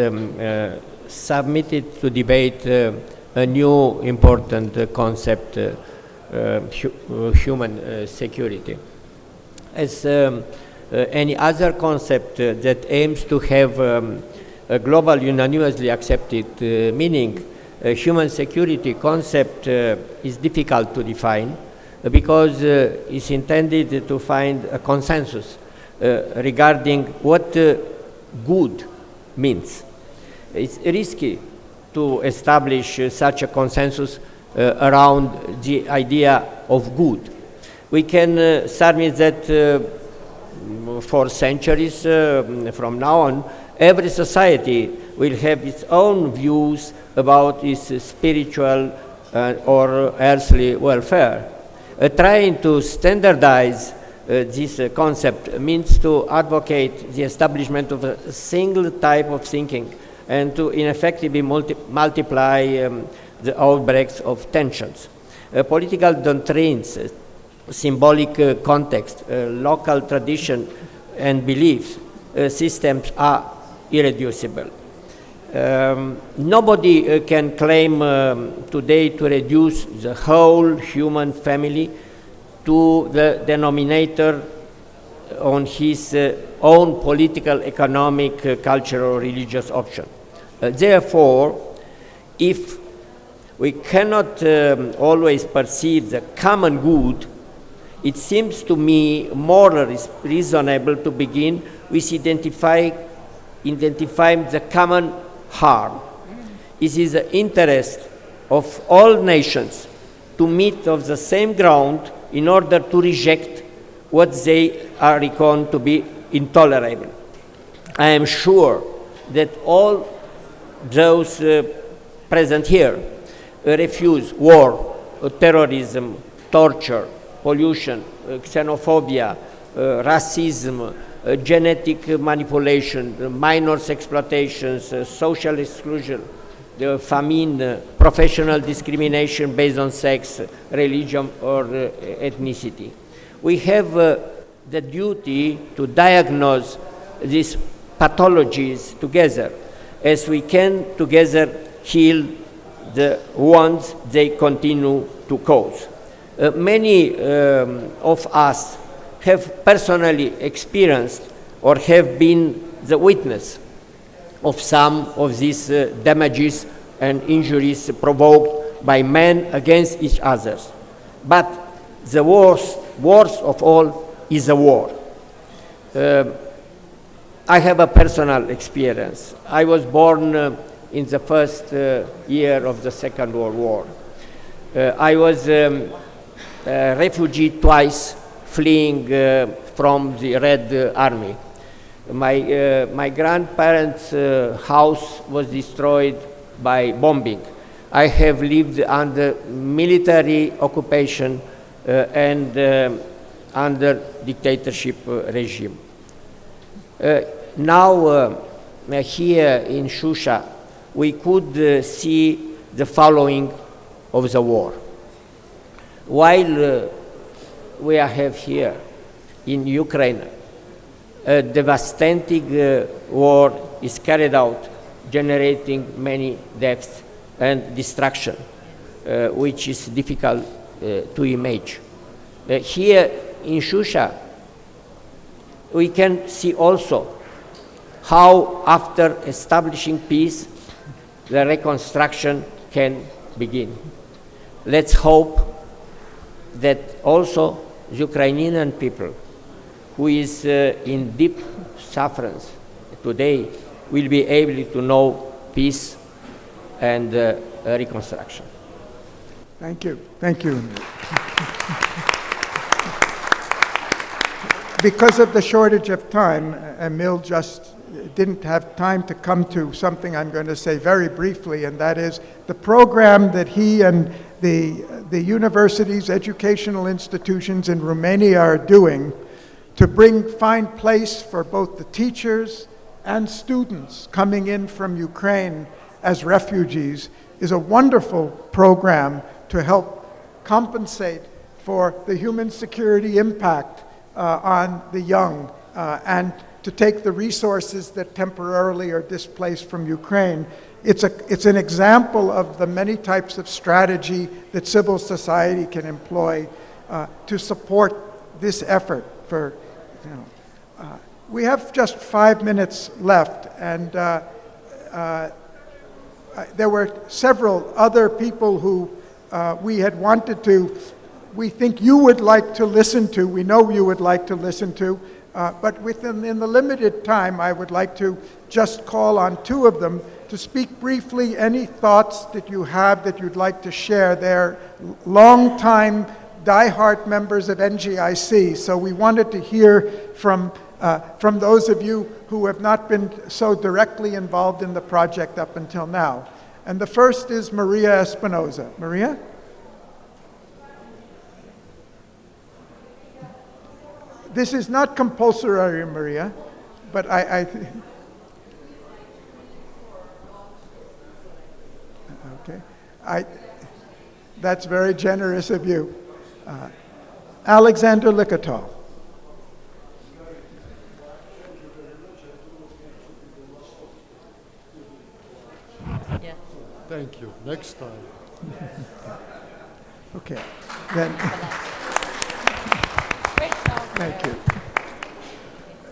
S16: submitted to debate a new important concept, human security. As any other concept that aims to have a global unanimously accepted meaning, human security concept is difficult to define because it's intended to find a consensus regarding what good means. It's risky to establish such a consensus around the idea of good. We can submit that for centuries from now on, every society will have its own views about its spiritual or earthly welfare. Trying to standardize this concept means to advocate the establishment of a single type of thinking and to ineffectively multiply the outbreaks of tensions. Political doctrines, symbolic context, local tradition and belief systems are irreducible. Nobody can claim today to reduce the whole human family to the denominator on his own political, economic, cultural, or religious option. Therefore, if we cannot always perceive the common good, it seems to me more reasonable to begin with identifying the common harm. It is the interest of all nations to meet on the same ground in order to reject what they are reckoned to be intolerable. I am sure that all those present here refuse war, terrorism, torture, pollution, xenophobia, racism, genetic manipulation, minors exploitations, social exclusion, the famine, professional discrimination based on sex, religion, or ethnicity. We have the duty to diagnose these pathologies together, as we can together heal the wounds they continue to cause. Many of us have personally experienced or have been the witness of some of these damages and injuries provoked by men against each other. But the worst of all is a war. I have a personal experience. I was born in the first year of the Second World War. I was a refugee twice, fleeing from the Red Army. My grandparents' house was destroyed by bombing. I have lived under military occupation and under dictatorship regime. Now, here in Shusha, we could see the following of the war. While we have here in Ukraine, a devastating war is carried out, generating many deaths and destruction, which is difficult to imagine. Here in Shusha, we can see also how, after establishing peace, the reconstruction can begin. Let's hope that also the Ukrainian people, who is in deep suffering today, will be able to know peace and reconstruction.
S10: Thank you. Thank you. Because of the shortage of time, Emil just didn't have time to come to something I'm going to say very briefly, and that is the program that he and the universities, educational institutions in Romania are doing to find place for both the teachers and students coming in from Ukraine as refugees is a wonderful program to help compensate for the human security impact on the young and to take the resources that temporarily are displaced from Ukraine. It's an example of the many types of strategy that civil society can employ to support this effort for, we have just 5 minutes left, and there were several other people who we had wanted to, we think you would like to listen to, we know you would like to listen to, but in the limited time, I would like to just call on 2 of them to speak briefly any thoughts that you have that you'd like to share. They're long-time, die-hard members of NGIC, so we wanted to hear from those of you who have not been so directly involved in the project up until now. And the first is Maria Espinoza. Maria? This is not compulsory, Maria, but okay. That's very generous of you. Alexander Likatov.
S17: Yeah. Thank you. Next time.
S10: Okay. Then. Thank you.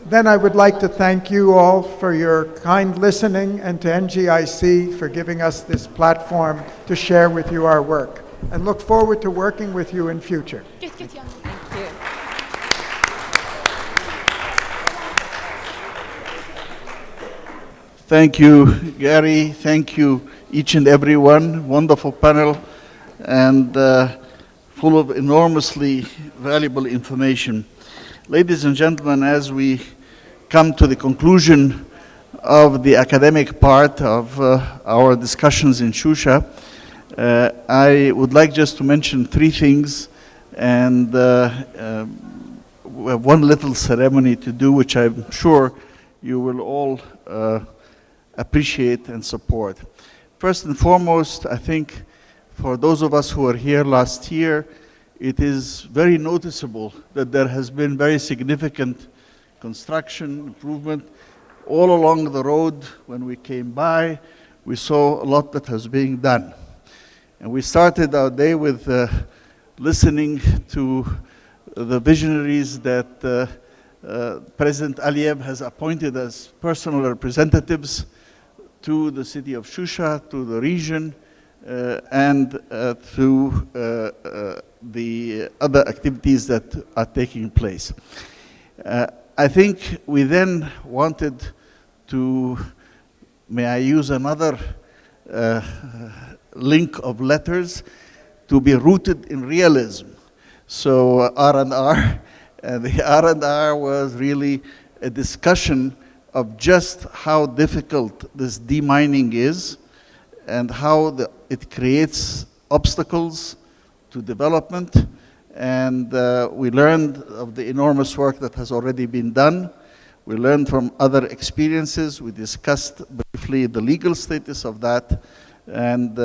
S10: Then I would like to thank you all for your kind listening and to NGIC for giving us this platform to share with you our work, and look forward to working with you in future.
S17: Thank you.
S1: Thank you, Gary. Thank you, each and every one. Wonderful panel and full of enormously valuable information. Ladies and gentlemen, as we come to the conclusion of the academic part of our discussions in Shusha, I would like just to mention 3 things, and we have one little ceremony to do, which I'm sure you will all appreciate and support. First and foremost, I think for those of us who were here last year, it is very noticeable that there has been very significant construction improvement all along the road. When we came by, we saw a lot that was being done. And we started our day with listening to the visionaries that President Aliyev has appointed as personal representatives to the city of Shusha, to the region, and through the other activities that are taking place. I think we then wanted to, may I use another link of letters, to be rooted in realism. So R&R, the R&R was really a discussion of just how difficult this demining is and how it creates obstacles to development. And we learned of the enormous work that has already been done. We learned from other experiences. We discussed briefly the legal status of that. And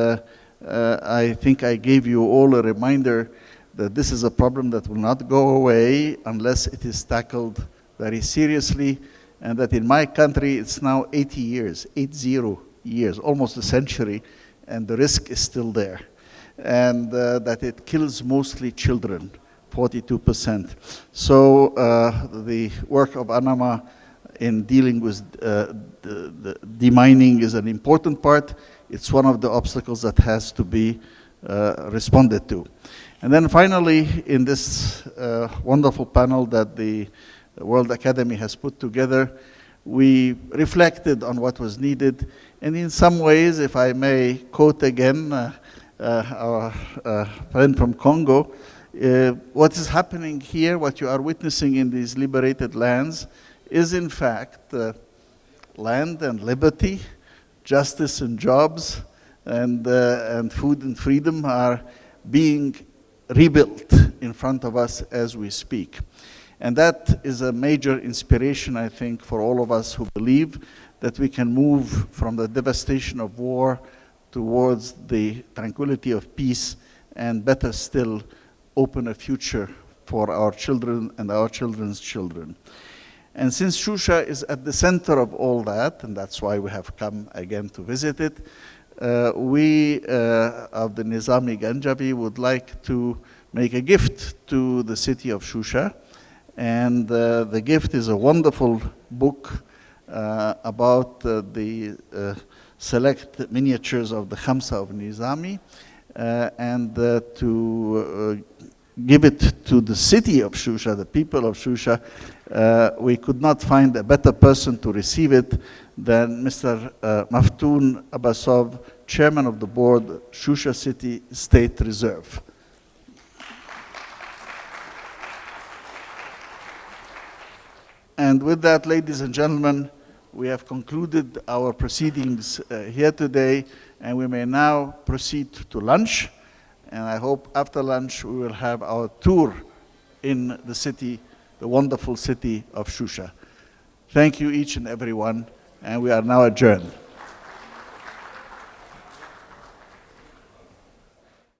S1: I think I gave you all a reminder that this is a problem that will not go away unless it is tackled very seriously, and that in my country it's now 80 years, 80 years, almost a century, and the risk is still there. And that it kills mostly children, 42%. So the work of ANAMA in dealing with the demining is an important part. It's one of the obstacles that has to be responded to. And then finally, in this wonderful panel that the World Academy has put together, we reflected on what was needed. And in some ways, if I may quote again our friend from Congo, what is happening here, what you are witnessing in these liberated lands, is in fact land and liberty, justice and jobs, and food and freedom are being rebuilt in front of us as we speak. And that is a major inspiration, I think, for all of us who believe that we can move from the devastation of war towards the tranquility of peace, and better still, open a future for our children and our children's children. And since Shusha is at the center of all that, and that's why we have come again to visit it, we of the Nizami Ganjavi would like to make a gift to the city of Shusha. And the gift is a wonderful book about the select miniatures of the Khamsa of Nizami, and to give it to the city of Shusha, the people of Shusha. We could not find a better person to receive it than Mr. Maftoon Abbasov, Chairman of the Board, Shusha City State Reserve. And with that, ladies and gentlemen, we have concluded our proceedings here today, and we may now proceed to lunch. And I hope after lunch we will have our tour in the city, the wonderful city of Shusha. Thank you each and every one, and we are now adjourned.